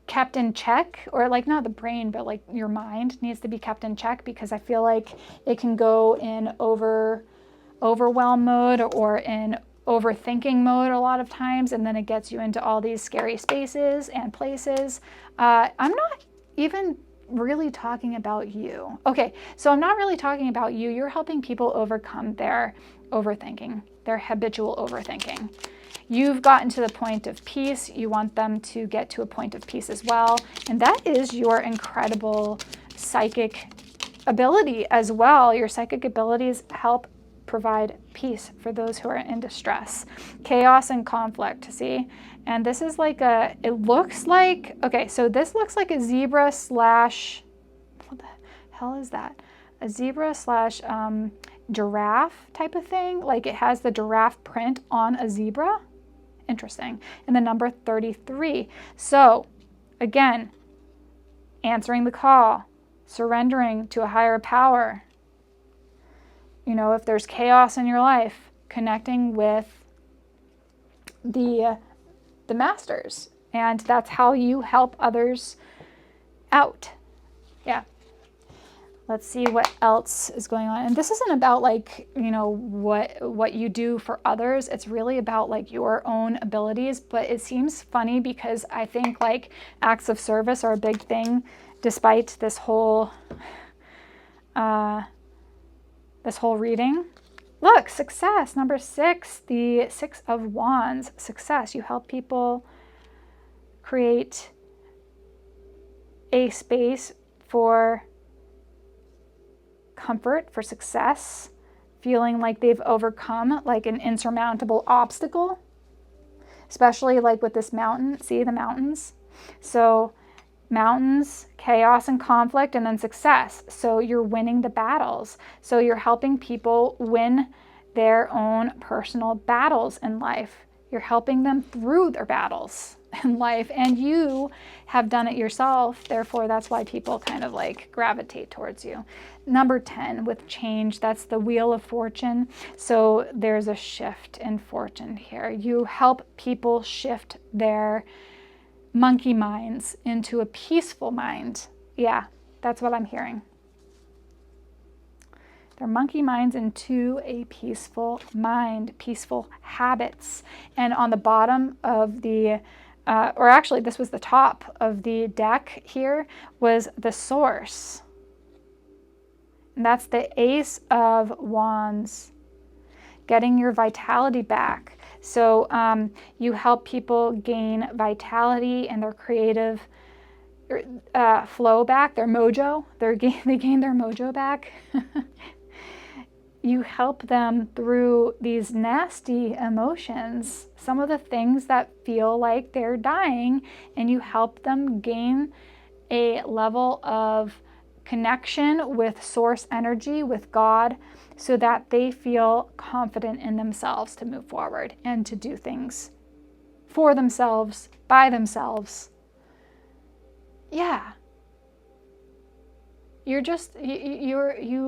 kept in check, or like not the brain, but like your mind needs to be kept in check, because I feel like it can go in overwhelm mode or in overthinking mode a lot of times, and then it gets you into all these scary spaces and places. I'm not even really talking about you. Okay, so I'm not really talking about you. You're helping people overcome their overthinking, their habitual overthinking. You've gotten to the point of peace. You want them to get to a point of peace as well. And that is your incredible psychic ability as well. Your psychic abilities help provide peace for those who are in distress. Chaos and conflict, see? And this is like it looks like, okay, so this looks like a zebra slash, what the hell is that? A zebra slash giraffe type of thing. Like it has the giraffe print on a zebra. Interesting. And the number 33. So again, answering the call, surrendering to a higher power. You know, if there's chaos in your life, connecting with the masters, and that's how you help others out. Yeah. Let's see what else is going on. And this isn't about like, you know, what you do for others. It's really about like your own abilities. But it seems funny because I think like acts of service are a big thing, despite this whole reading. Look, success, number 6, the 6 of Wands, success. You help people create a space for comfort, for success, feeling like they've overcome like an insurmountable obstacle, especially like with this mountain. See the mountains? So mountains, chaos and conflict, and then success. So you're winning the battles. So you're helping people win their own personal battles in life. You're helping them through their battles in life, and you have done it yourself. Therefore, that's why people kind of like gravitate towards you. Number 10 with change, that's the wheel of fortune. So there's a shift in fortune here. You help people shift their monkey minds into a peaceful mind. Yeah, that's what I'm hearing. Their monkey minds into a peaceful mind, peaceful habits. And on the bottom of the, or actually this was the top of the deck here, was the source. And that's the Ace of Wands, getting your vitality back. So you help people gain vitality and their creative flow back, their mojo. They gain their mojo back. You help them through these nasty emotions, some of the things that feel like they're dying, and you help them gain a level of connection with source energy, with God, so that they feel confident in themselves to move forward and to do things for themselves, by themselves. Yeah. You're just, you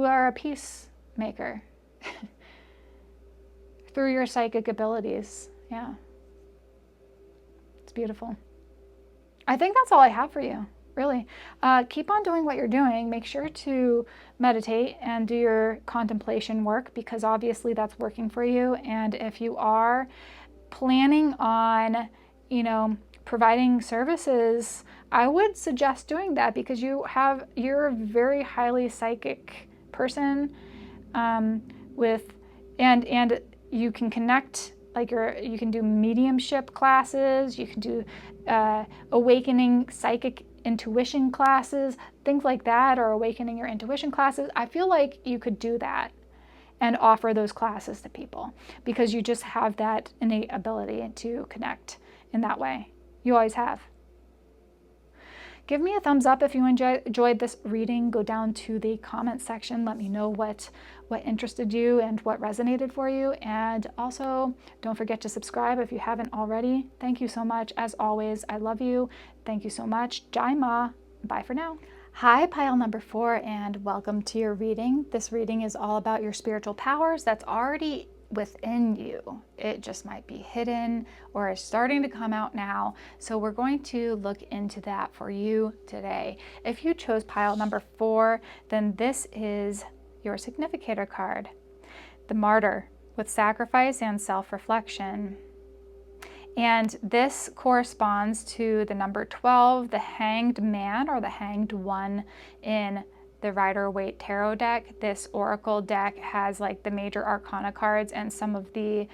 are a peacemaker through your psychic abilities. Yeah. It's beautiful. I think that's all I have for you. Really. Keep on doing what you're doing. Make sure to meditate and do your contemplation work, because obviously that's working for you. And if you are planning on, providing services, I would suggest doing that, because you're a very highly psychic person, and you can connect, like you can do mediumship classes, you can do awakening psychic intuition classes, things like that, or awakening your intuition classes. I feel like you could do that and offer those classes to people, because you just have that innate ability to connect in that way. You always have. Give me a thumbs up if you enjoyed this reading. Go down to the comment section. Let me know what interested you and what resonated for you. And also, don't forget to subscribe if you haven't already. Thank you so much. As always, I love you. Thank you so much. Jai Ma. Bye for now. Hi, pile number 4, and welcome to your reading. This reading is all about your spiritual powers that's already within you. It just might be hidden or is starting to come out now. So we're going to look into that for you today. If you chose pile number 4, then this is your significator card, the Martyr, with sacrifice and self-reflection. And this corresponds to the number 12, the Hanged Man, or the Hanged One in the Rider-Waite Tarot deck. This Oracle deck has like the major arcana cards and some of the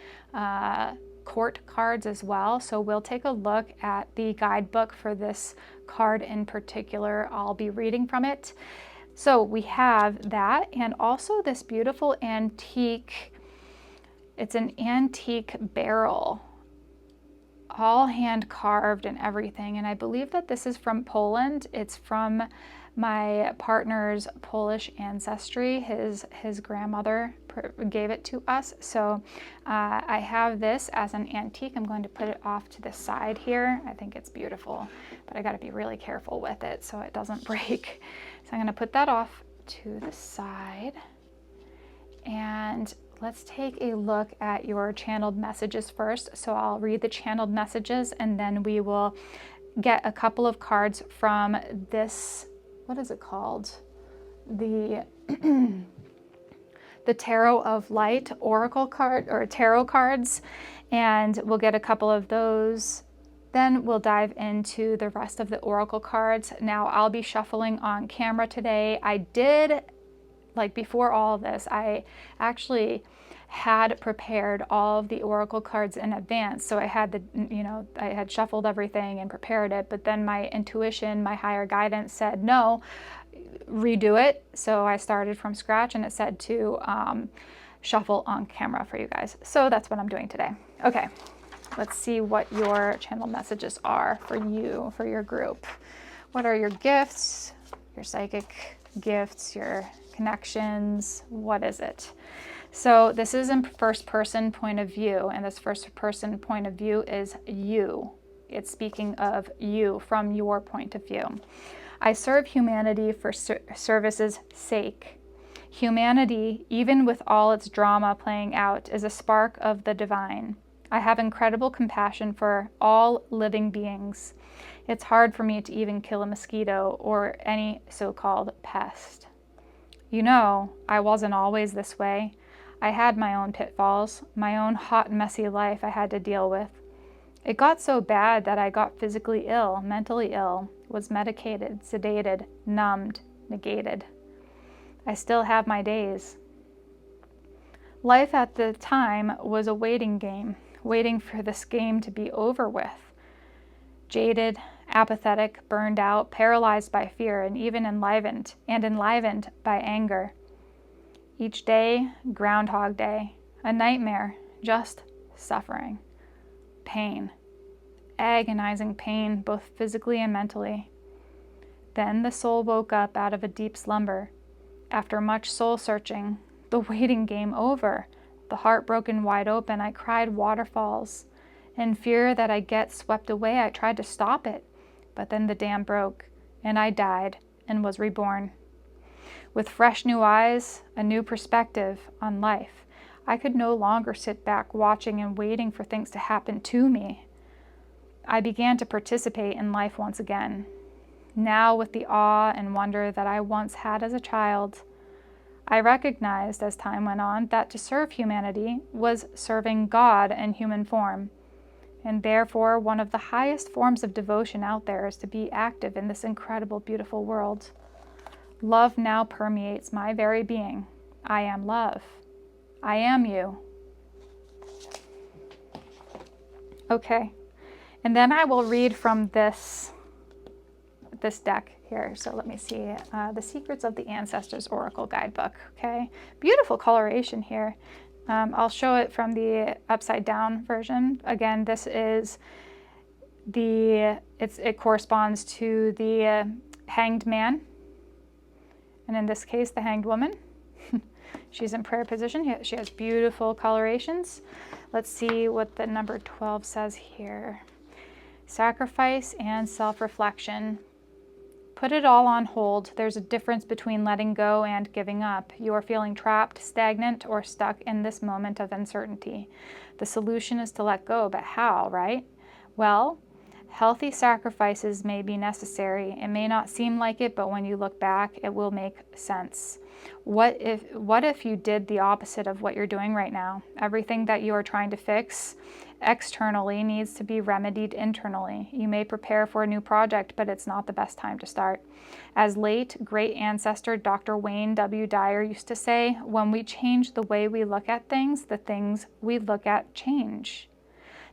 court cards as well. So we'll take a look at the guidebook for this card in particular. I'll be reading from it. So we have that, and also this beautiful antique, it's an antique barrel, all hand carved and everything. And I believe that this is from Poland. It's from my partner's Polish ancestry. His grandmother gave it to us. So I have this as an antique. I'm going to put it off to the side here. I think it's beautiful, but I got to be really careful with it so it doesn't break. So I'm going to put that off to the side. And let's take a look at your channeled messages first. So I'll read the channeled messages, and then we will get a couple of cards from this, what is it called? The the Tarot of Light Oracle card, or tarot cards, and we'll get a couple of those. Then we'll dive into the rest of the Oracle cards. Now I'll be shuffling on camera today. I did, like before all of this, I actually had prepared all of the Oracle cards in advance. So I had I had shuffled everything and prepared it, but then my intuition, my higher guidance said, no, redo it. So I started from scratch, and it said to shuffle on camera for you guys. So that's what I'm doing today. Okay, let's see what your channel messages are for you, for your group. What are your gifts, your psychic gifts, your connections? What is it? So this is in first person point of view, and this first person point of view is you. It's speaking of you from your point of view. I serve humanity for service's sake. Humanity, even with all its drama playing out, is a spark of the divine. I have incredible compassion for all living beings. It's hard for me to even kill a mosquito or any so-called pest. You know, I wasn't always this way. I had my own pitfalls, my own hot, messy life I had to deal with. It got so bad that I got physically ill, mentally ill, was medicated, sedated, numbed, negated. I still have my days. Life at the time was a waiting game, waiting for this game to be over with. Jaded, apathetic, burned out, paralyzed by fear, and even enlivened by anger. Each day, Groundhog Day, a nightmare, just suffering, pain, agonizing pain, both physically and mentally. Then the soul woke up out of a deep slumber. After much soul searching, the waiting game over, the heart broken wide open, I cried waterfalls. In fear that I'd get swept away, I tried to stop it, but then the dam broke, and I died and was reborn. With fresh new eyes, a new perspective on life, I could no longer sit back watching and waiting for things to happen to me. I began to participate in life once again. Now, with the awe and wonder that I once had as a child, I recognized as time went on that to serve humanity was serving God in human form. And therefore, one of the highest forms of devotion out there is to be active in this incredible, beautiful world. Love now permeates my very being. I am love. I am you. Okay. And then I will read from this deck here. So let me see. The Secrets of the Ancestors Oracle Guidebook. Okay. Beautiful coloration here. I'll show it from the upside down version. Again, this is it corresponds to the Hanged Man. And in this case, the Hanged Woman. She's in prayer position. She has beautiful colorations. Let's see what the number 12 says here. Sacrifice and self-reflection. Put it all on hold. There's a difference between letting go and giving up. You are feeling trapped, stagnant, or stuck in this moment of uncertainty. The solution is to let go, but how, right? Well, healthy sacrifices may be necessary. It may not seem like it, but when you look back, it will make sense. What if you did the opposite of what you're doing right now? Everything that you are trying to fix externally needs to be remedied internally. You may prepare for a new project, but it's not the best time to start. As late great ancestor Dr. Wayne W. Dyer used to say, when we change the way we look at things, the things we look at change.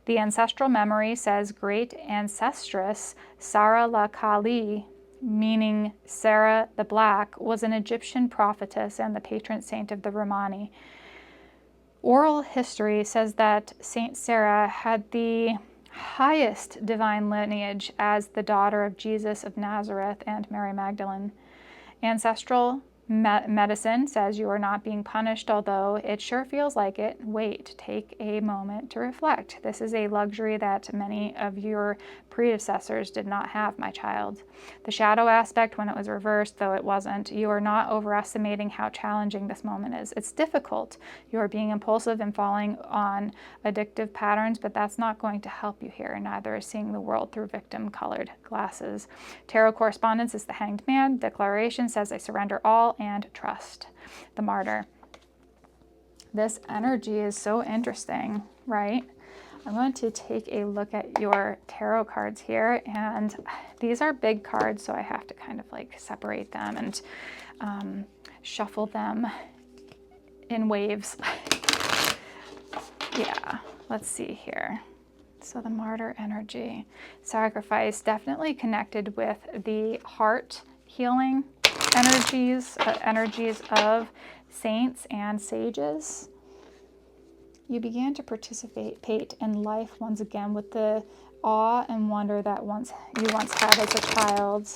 The ancestral memory says great ancestress Sarah La Kali, meaning Sarah the Black, was an Egyptian prophetess and the patron saint of the Romani. Oral history says that Saint Sarah had the highest divine lineage as the daughter of Jesus of Nazareth and Mary Magdalene. Ancestral medicine says you are not being punished, although it sure feels like it. Wait, take a moment to reflect. This is a luxury that many of your predecessors did not have, my child. The shadow aspect, when it was reversed, though it wasn't, you are not overestimating how challenging this moment is. It's difficult. You are being impulsive and falling on addictive patterns, but that's not going to help you here. Neither is seeing the world through victim-colored glasses. Tarot correspondence is the Hanged Man. Declaration says, I surrender all and trust. The Martyr. This energy is so interesting, right? I'm going to take a look at your tarot cards here, and these are big cards, so I have to kind of like separate them and shuffle them in waves. Yeah, let's see here. So the Martyr energy. Sacrifice, definitely connected with the heart healing energies of saints and sages. You began to participate in life once again with the awe and wonder that you once had as a child.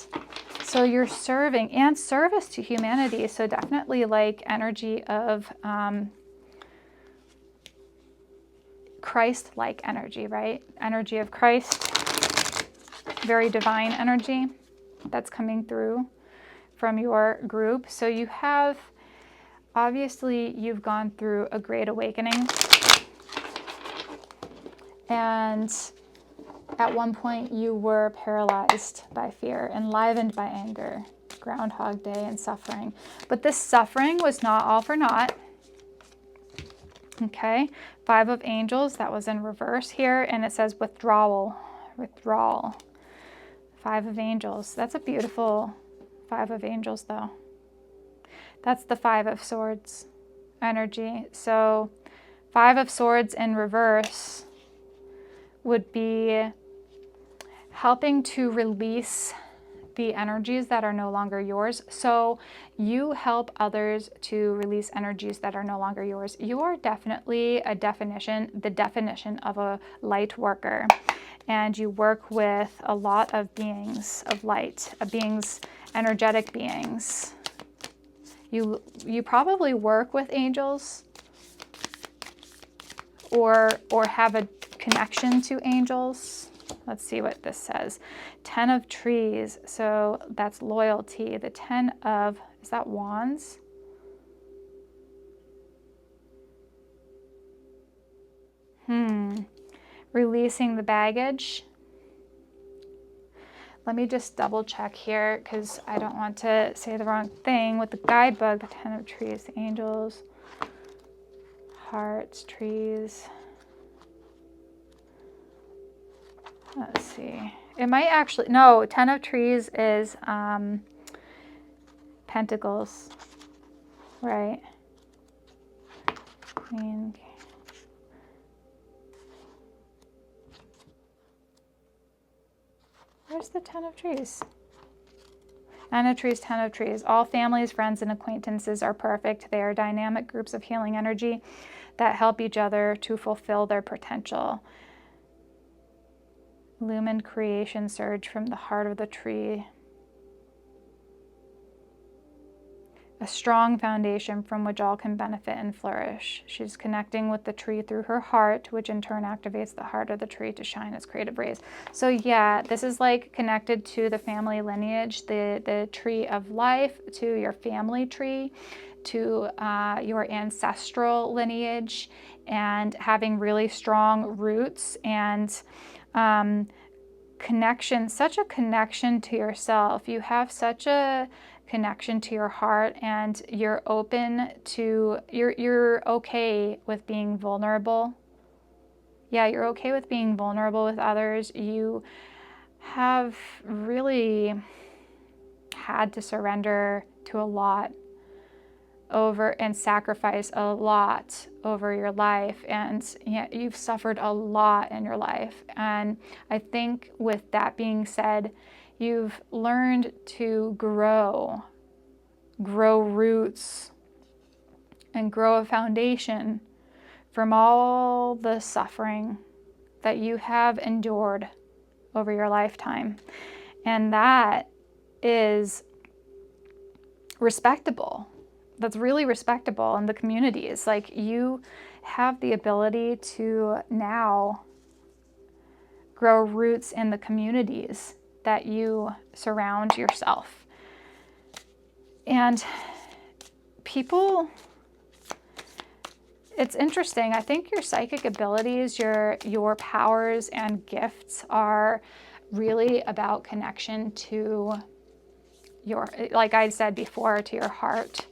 So you're serving and service to humanity. So definitely like energy of Christ-like energy, right? Energy of Christ, very divine energy that's coming through from your group. So you have, obviously, you've gone through a great awakening. And at one point you were paralyzed by fear, enlivened by anger, Groundhog Day and suffering. But this suffering was not all for naught. Okay, 5 of Angels, that was in reverse here, and it says withdrawal, withdrawal. 5 of Angels, that's a beautiful 5 of Angels though. That's the 5 of Swords energy. So 5 of Swords in reverse would be helping to release the energies that are no longer yours. So you help others to release energies that are no longer yours. You are definitely the definition of a light worker. And you work with a lot of beings of light, energetic beings. You probably work with angels or have a connection to angels. Let's see what this says. 10 of Trees, so that's loyalty. The 10 of, is that Wands? Releasing the baggage. Let me just double check here because I don't want to say the wrong thing. With the guidebook, the 10 of Trees, the angels, hearts, trees. Let's see. It might actually, no, 10 of Trees is Pentacles, right? Queen. Where's the 10 of Trees? 9 of Trees, 10 of Trees. All families, friends, and acquaintances are perfect. They are dynamic groups of healing energy that help each other to fulfill their potential. Lumen creation surge from the heart of the tree. A strong foundation from which all can benefit and flourish. She's connecting with the tree through her heart, which in turn activates the heart of the tree to shine its creative rays. So yeah, this is like connected to the family lineage, the tree of life, to your family tree, to your ancestral lineage, and having really strong roots and connection, such a connection to yourself. You have such a connection to your heart, and you're open to, you're okay with being vulnerable. Yeah, you're okay with being vulnerable with others. You have really had to surrender to a lot over and sacrifice a lot over your life, and yeah, you've suffered a lot in your life. And I think with that being said, you've learned to grow roots and grow a foundation from all the suffering that you have endured over your lifetime. And that is respectable. That's really respectable in the communities. Like, you have the ability to now grow roots in the communities that you surround yourself. And people, it's interesting. I think your psychic abilities, your powers and gifts are really about connection to your, like I said before, to your heart.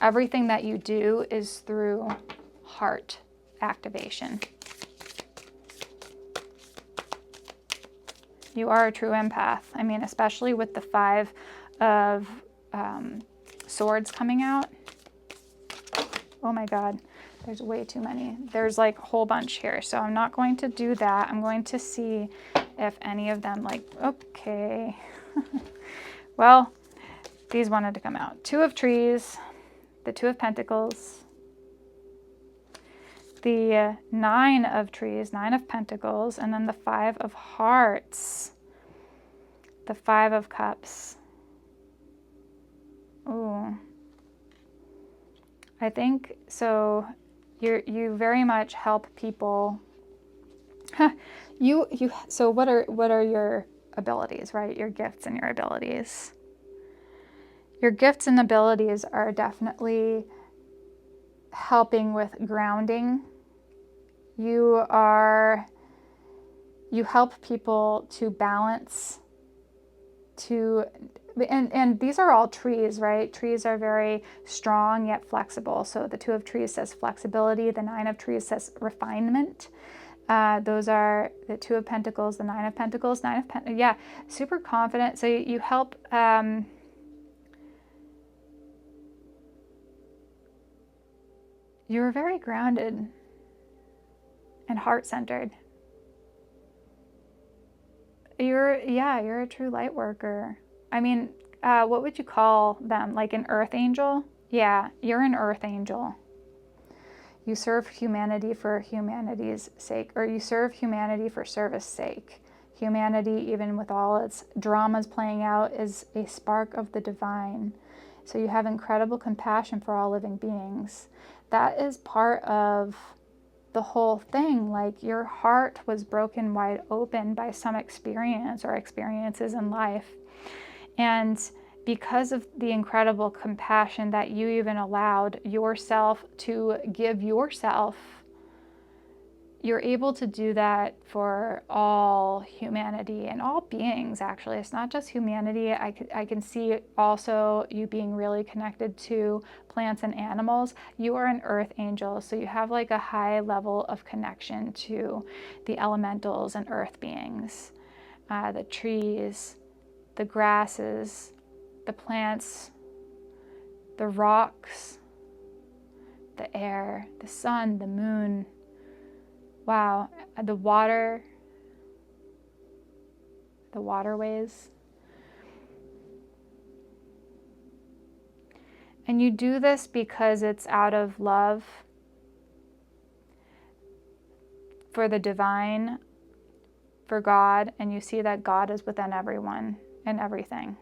Everything that you do is through heart activation. You are a true empath. I mean, especially with the 5 of Swords coming out. Oh my God, there's way too many. There's like a whole bunch here. So I'm not going to do that. I'm going to see if any of them, like, okay. Well, these wanted to come out. 2 of Trees, the 2 of Pentacles, the Nine of Trees, Nine of Pentacles, and then the Five of Hearts, the Five of Cups. Ooh. I think so. You very much help people. So what are your abilities, right? Your gifts and your abilities. Your gifts and abilities are definitely helping with grounding. You help people to balance, and these are all trees, right? Trees are very strong yet flexible. So the Two of Trees says flexibility. The Nine of Trees says refinement. Those are the Two of Pentacles, the Nine of Pentacles, yeah, super confident. So you help. You're very grounded and heart-centered. You're a true light worker. I mean, what would you call them? Like an earth angel? Yeah, you're an earth angel. You serve humanity for humanity's sake, or you serve humanity for service sake. Humanity, even with all its dramas playing out, is a spark of the divine. So you have incredible compassion for all living beings. That is part of the whole thing. Like, your heart was broken wide open by some experience or experiences in life. And because of the incredible compassion that you even allowed yourself to give yourself, you're able to do that for all humanity and all beings, actually. It's not just humanity. I can see also you being really connected to plants and animals. You are an earth angel, so you have like a high level of connection to the elementals and earth beings, the trees, the grasses, the plants, the rocks, the air, the sun, the moon. Wow, the water, the waterways. And you do this because it's out of love for the divine, for God, and you see that God is within everyone and everything.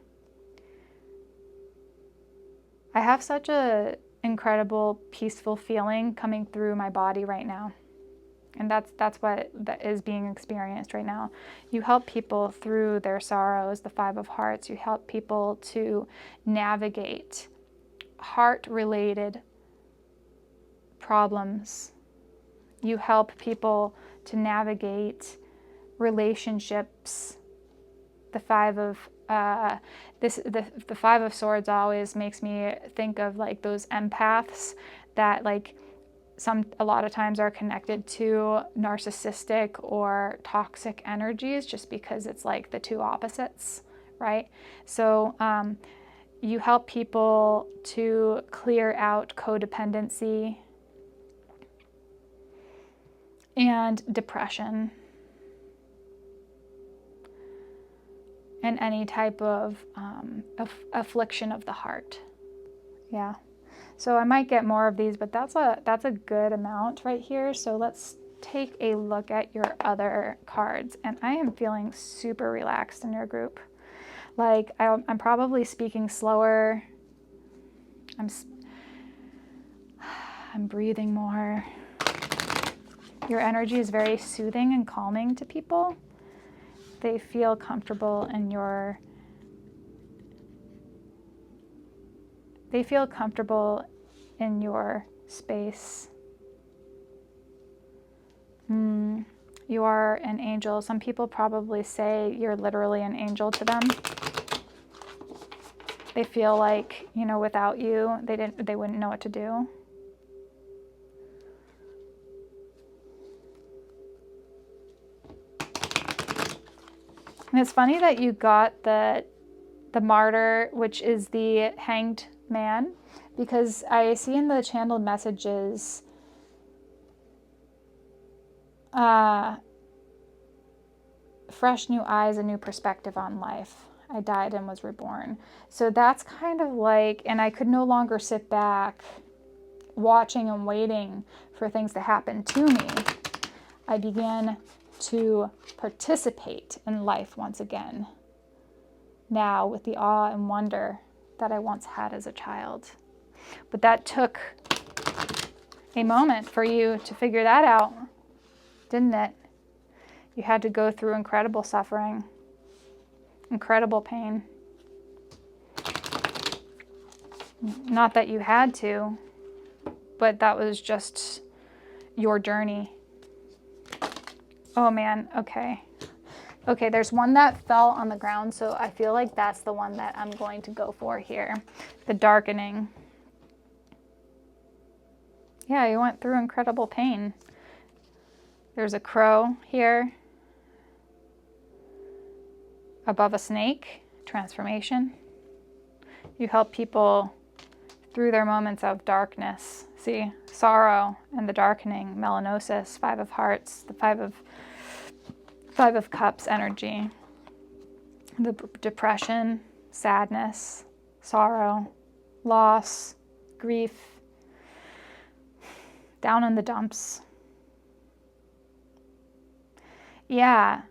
I have such an incredible, peaceful feeling coming through my body right now. And that's what that is being experienced right now. You help people through their sorrows, the Five of Hearts. You help people to navigate heart-related problems. You help people to navigate relationships. The Five of the Five of Swords always makes me think of like those empaths that like a lot of times are connected to narcissistic or toxic energies, just because it's like the two opposites, right? So you help people to clear out codependency and depression and any type of affliction of the heart. Yeah. So I might get more of these, but that's a good amount right here. So let's take a look at your other cards. And I am feeling super relaxed in your group. Like I'm probably speaking slower. I'm breathing more. Your energy is very soothing and calming to people. They feel comfortable in your space. You are an angel. Some people probably say you're literally an angel to them. They feel like, you know, without you, they wouldn't know what to do. And it's funny that you got the Martyr, which is the Hanged Man, because I see in the channeled messages fresh new eyes, a new perspective on life. I died and was reborn. So that's kind of like, and I could no longer sit back watching and waiting for things to happen to me, I began to participate in life once again. Now with the awe and wonder that I once had as a child. But that took a moment for you to figure that out, didn't it? You had to go through incredible suffering, incredible pain. Not that you had to, but that was just your journey. Oh man, okay. Okay, there's one that fell on the ground, so I feel like that's the one that I'm going to go for here. The darkening. Yeah, you went through incredible pain. There's a crow here. Above a snake, transformation. You help people through their moments of darkness. See, sorrow and the darkening, melanosis, 5 of hearts, the 5 of cups energy. The depression, sadness, sorrow, loss, grief, down in the dumps. Yeah,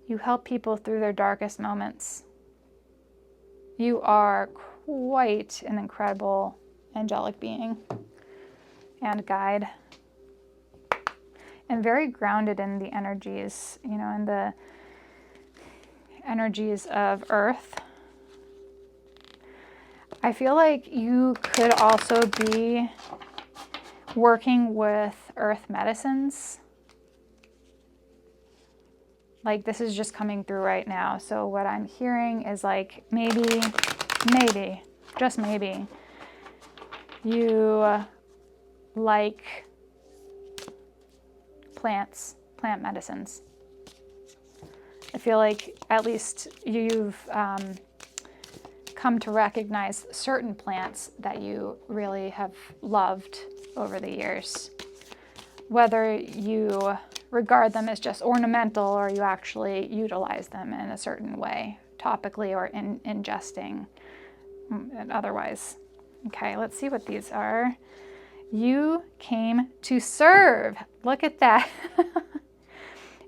you help people through their darkest moments. You are quite an incredible angelic being and guide. And very grounded in the energies, you know, in the energies of Earth. I feel like you could also be working with earth medicines. Like this is just coming through right now. So what I'm hearing is like maybe, just maybe, you like plants, plant medicines. I feel like at least you've come to recognize certain plants that you really have loved over the years. Whether you regard them as just ornamental or you actually utilize them in a certain way, topically or in ingesting and otherwise. Okay, let's see what these are. You came to serve. Look at that.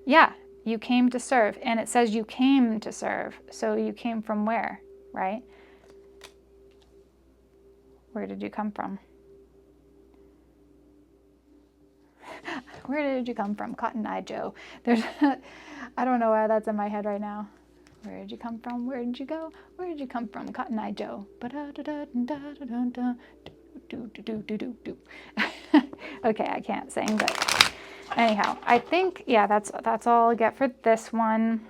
Yeah, you came to serve. And it says you came to serve. So you came from where, right? Where did you come from? Where did you come from? Cotton Eye Joe. There's, I don't know why that's in my head right now. Where did you come from? Where did you go? Where did you come from? Cotton Eye Joe. Okay, I can't sing, but anyhow, I think, yeah, that's all I get for this one.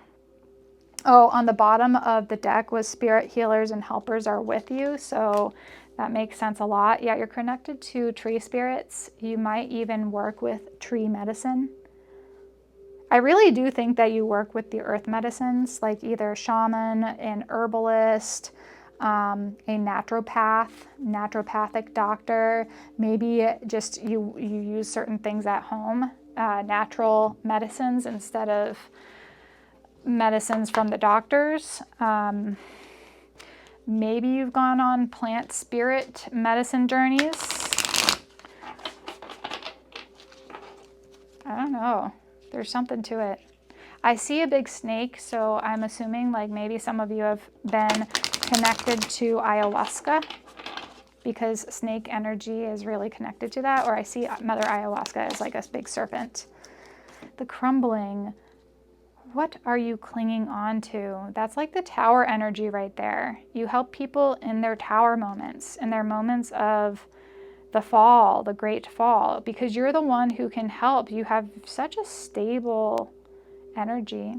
Oh, on the bottom of the deck was spirit healers and helpers are with you. So that makes sense a lot. Yeah, you're connected to tree spirits. You might even work with tree medicine. I really do think that you work with the earth medicines, like either shaman, an herbalist, a naturopathic doctor. Maybe just you use certain things at home, natural medicines instead of medicines from the doctors. Maybe you've gone on plant spirit medicine journeys. I don't know. There's something to it. I see a big snake, so I'm assuming like maybe some of you have been connected to ayahuasca because snake energy is really connected to that. Or I see Mother Ayahuasca as like a big serpent. The crumbling. What are you clinging on to? That's like the tower energy right there. You help people in their tower moments, in their moments of the fall, the great fall, because you're the one who can help. You have such a stable energy.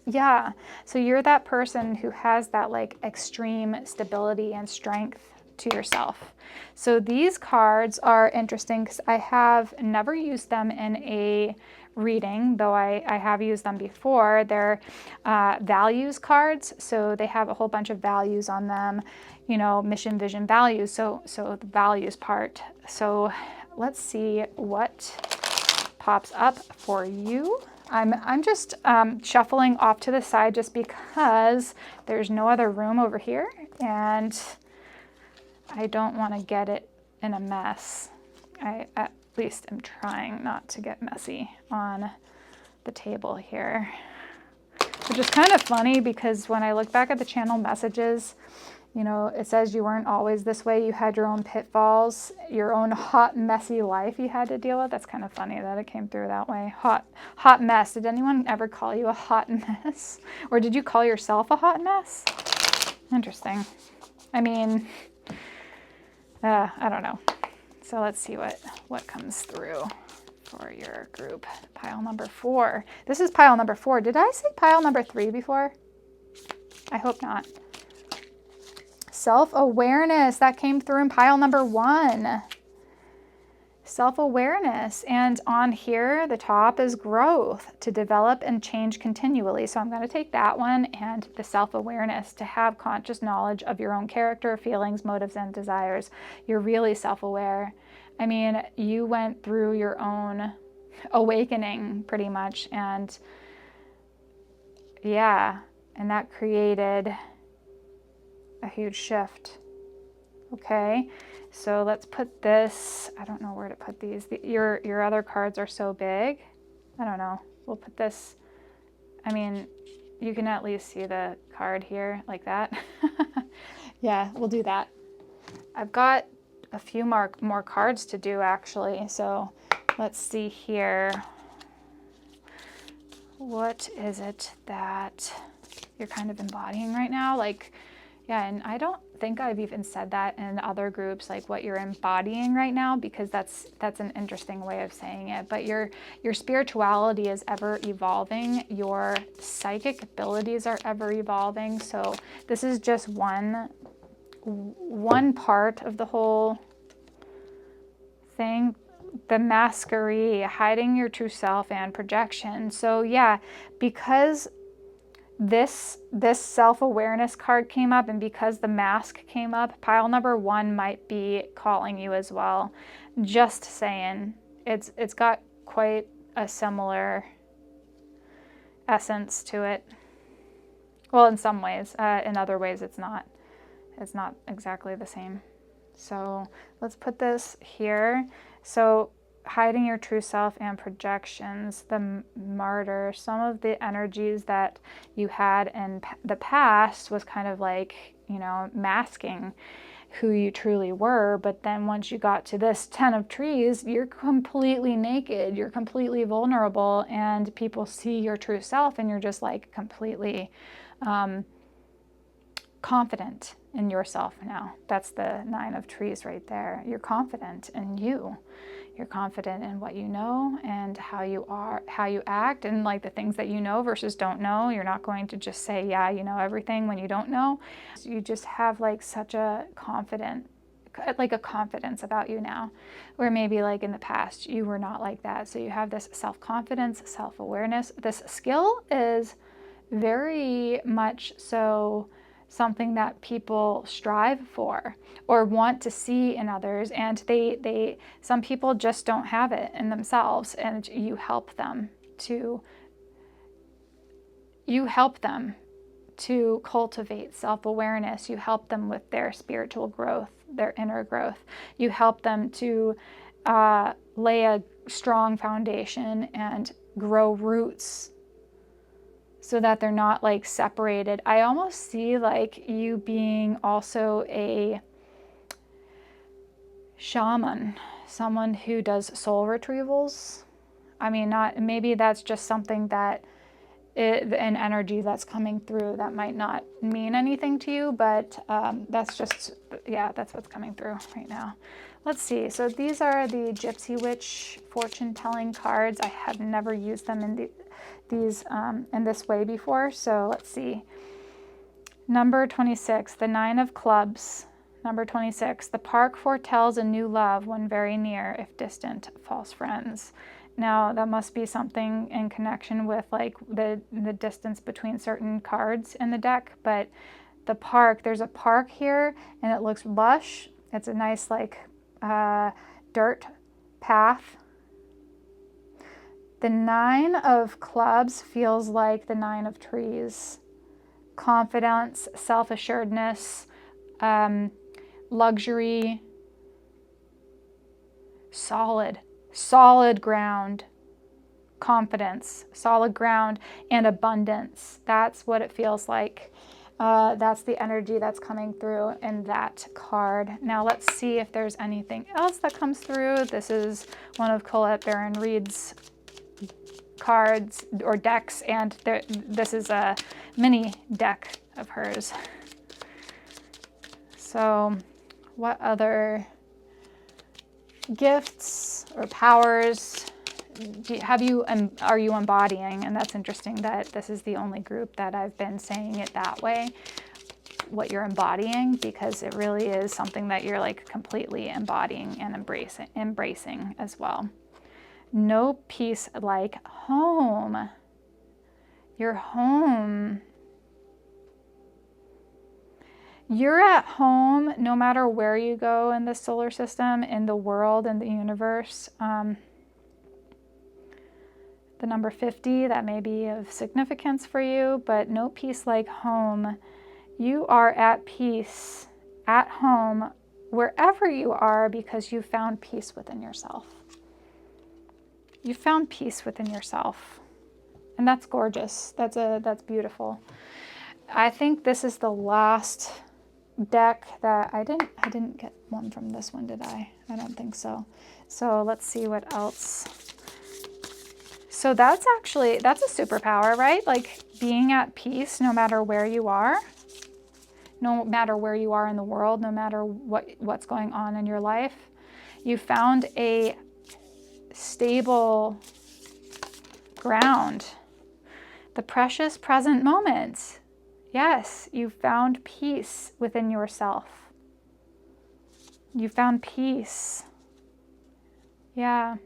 Yeah, so you're that person who has that like extreme stability and strength to yourself. So these cards are interesting because I have never used them in a reading, though I have used them before. They're values cards, so they have a whole bunch of values on them, you know, mission, vision, values. So the values part. So let's see what pops up for you. I'm just shuffling off to the side just because there's no other room over here, and I don't want to get it in a mess. I at least am trying not to get messy on the table here. Which is kind of funny because when I look back at the channel messages, you know, it says you weren't always this way. You had your own pitfalls, your own hot, messy life you had to deal with. That's kind of funny that it came through that way. Hot mess. Did anyone ever call you a hot mess? Or did you call yourself a hot mess? Interesting. I mean, I don't know. So let's see what comes through for your group. Pile number 4. This is pile number 4. Did I say pile number 3 before? I hope not. Self-awareness, that came through in pile number 1. Self-awareness, and on here the top is growth, to develop and change continually. So I'm going to take that one and the self-awareness, to have conscious knowledge of your own character, feelings, motives, and desires. You're really self-aware. I mean, you went through your own awakening pretty much, and yeah, and that created a huge shift. Okay, so let's put this, I don't know where to put these. Your other cards are so big. I don't know. We'll put this, I mean, you can at least see the card here like that. Yeah, we'll do that. I've got a few more cards to do actually. So let's see here. What is it that you're kind of embodying right now? Like, yeah, and I don't think I've even said that in other groups, like what you're embodying right now, because that's an interesting way of saying it. But your spirituality is ever evolving. Your psychic abilities are ever evolving. So this is just one part of the whole thing. The masquerade, hiding your true self and projection. So yeah, because this self-awareness card came up, and because the mask came up, pile number 1 might be calling you as well. Just saying, it's got quite a similar essence to it. Well, in some ways. In other ways, it's not exactly the same. So let's put this here. So hiding your true self and projections, the Martyr, some of the energies that you had in the past was kind of like, you know, masking who you truly were. But then once you got to this 10 of Trees, you're completely naked, you're completely vulnerable, and people see your true self, and you're just like completely confident in yourself now. That's the 9 of Trees right there. You're confident in you. You're confident in what you know and how you are, how you act, and like the things that you know versus don't know. You're not going to just say, yeah, you know everything when you don't know. So you just have like such a confidence about you now, where maybe like in the past you were not like that. So you have this self-confidence, self-awareness. This skill is very much so something that people strive for or want to see in others, and some people just don't have it in themselves, and you help them to cultivate self-awareness. You help them with their spiritual growth, their inner growth. You help them to lay a strong foundation and grow roots, so that they're not like separated. I almost see like you being also a shaman, someone who does soul retrievals. I mean, maybe that's just something that an energy that's coming through that might not mean anything to you, but that's just, yeah, that's what's coming through right now. Let's see. So these are the Gypsy Witch fortune telling cards. I have never used them in these in this way before. So let's see. Number 26, the 9 of Clubs. Number 26, the park foretells a new love when very near, if distant, false friends. Now that must be something in connection with like the distance between certain cards in the deck, but the park, there's a park here and it looks lush. It's a nice like dirt path. The 9 of Clubs feels like the 9 of Trees. Confidence, self-assuredness, luxury, solid ground, confidence, solid ground, and abundance. That's what it feels like. That's the energy that's coming through in that card. Now let's see if there's anything else that comes through. This is one of Colette Baron Reed's cards or decks, and this is a mini deck of hers. So what other gifts or powers are you embodying? And that's interesting that this is the only group that I've been saying it that way, what you're embodying, because it really is something that you're like completely embodying and embracing as well. No peace like home. Your home. You're at home no matter where you go in the solar system, in the world, in the universe. The number 50, that may be of significance for you, but no peace like home. You are at peace, at home, wherever you are, because you found peace within yourself. You found peace within yourself. And that's gorgeous. That's beautiful. I think this is the last deck that I didn't get one from this one, did I? I don't think so. So let's see what else. So that's a superpower, right? Like being at peace no matter where you are, no matter where you are in the world, no matter what's going on in your life. You found a stable ground. The precious present moment. Yes, you found peace within yourself. You found peace. Yeah.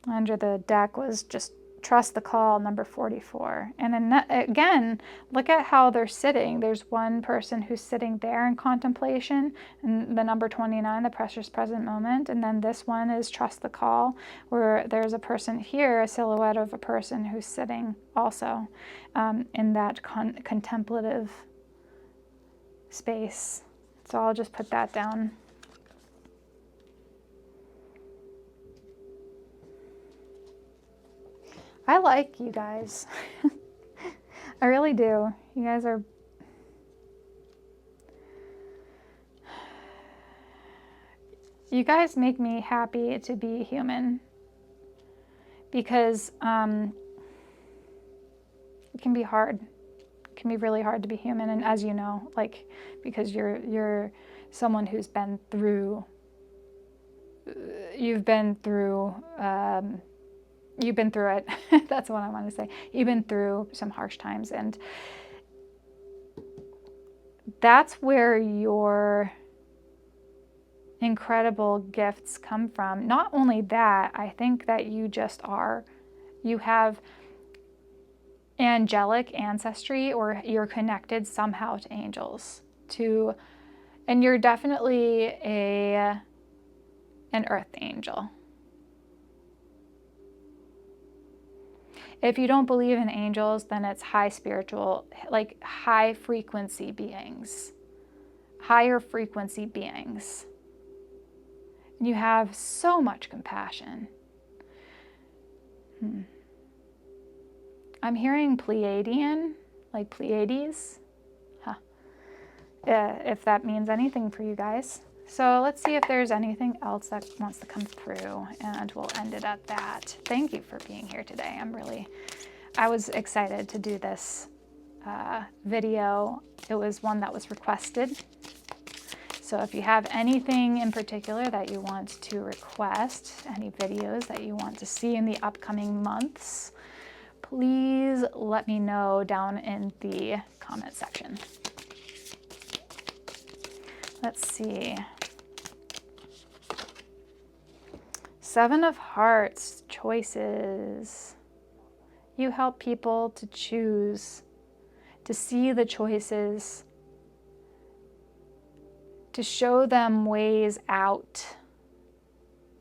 Under the deck was just trust the call, number 44. And then again, look at how they're sitting. There's one person who's sitting there in contemplation, and the number 29, the precious present moment. And then this one is trust the call, where there's a person here, a silhouette of a person who's sitting also in that contemplative space. So I'll just put that down. I like you guys. I really do. You guys are... You guys make me happy to be human. Because it can be hard. It can be really hard to be human. And as you know, like, because you're someone who's been through... You've been through it. That's what I want to say. You've been through some harsh times, and that's where your incredible gifts come from. Not only that, I think that you have angelic ancestry, or you're connected somehow to angels, and you're definitely an earth angel. If you don't believe in angels, then it's high spiritual, like high frequency beings, higher frequency beings. And you have so much compassion. I'm hearing Pleiadian, like Pleiades. If that means anything for you guys. So let's see if there's anything else that wants to come through, and we'll end it at that. Thank you for being here today. I was excited to do this video. It was one that was requested. So if you have anything in particular that you want to request, any videos that you want to see in the upcoming months, please let me know down in the comment section. Let's see. 7 of Hearts, choices. You help people to choose, to see the choices, to show them ways out.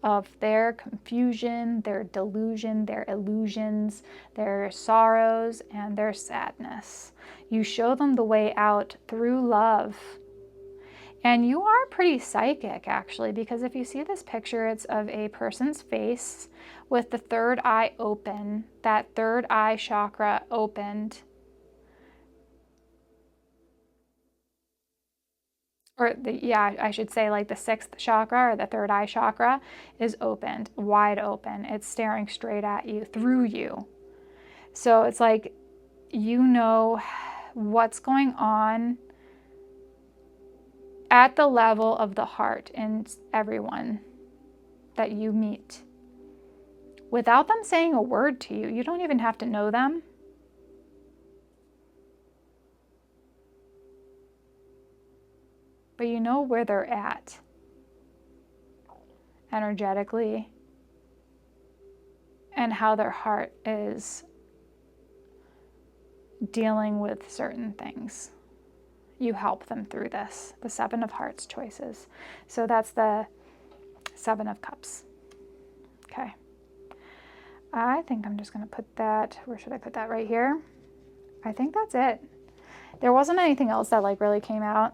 of their confusion, their delusion, their illusions, their sorrows, and their sadness. You show them the way out through love. And you are pretty psychic, actually, because if you see this picture, it's of a person's face with the third eye open, that third eye chakra opened. Or I should say like the sixth chakra or the third eye chakra is opened, wide open. It's staring straight at you, through you. So it's like, you know what's going on at the level of the heart in everyone that you meet. Without them saying a word to you, you don't even have to know them. But you know where they're at energetically and how their heart is dealing with certain things. You help them through this, the Seven of Hearts choices. So that's the Seven of Cups. Okay. I think I'm just going to put that, where should I put that? Right here. I think that's it. There wasn't anything else that like really came out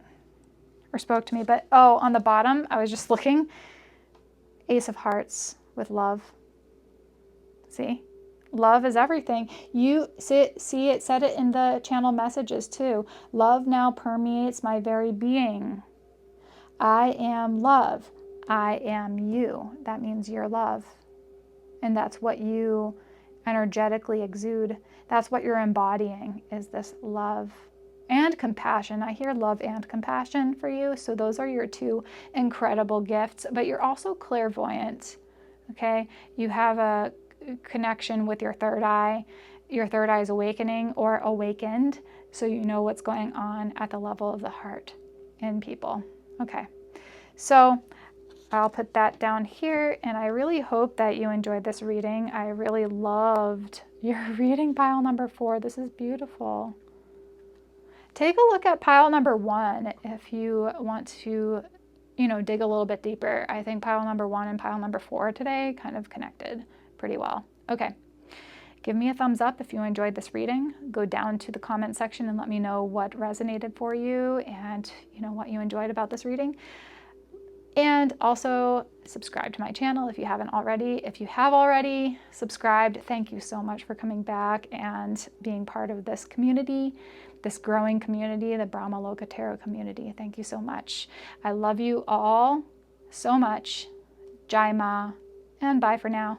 or spoke to me, but oh, on the bottom, I was just looking, Ace of Hearts with love. See? Love is everything. You see it said it in the channel messages too. Love now permeates my very being. I am love. I am you. That means you're love. And that's what you energetically exude. That's what you're embodying, is this love and compassion. I hear love and compassion for you. So those are your two incredible gifts, but you're also clairvoyant. Okay. You have a connection with your third eye. Your third eye is awakening or awakened. So you know what's going on at the level of the heart in people. Okay. So I'll put that down here, and I really hope that you enjoyed this reading. I really loved your reading pile number 4. This is beautiful. Take a look at pile number 1 if you want to, dig a little bit deeper. I think pile number 1 and pile number 4 today kind of connected pretty well. Okay. Give me a thumbs up if you enjoyed this reading. Go down to the comment section and let me know what resonated for you and, what you enjoyed about this reading. And also subscribe to my channel if you haven't already. If you have already subscribed, thank you so much for coming back and being part of this community, this growing community, the Brahmaloka Tarot community. Thank you so much. I love you all so much. Jai Ma, and bye for now.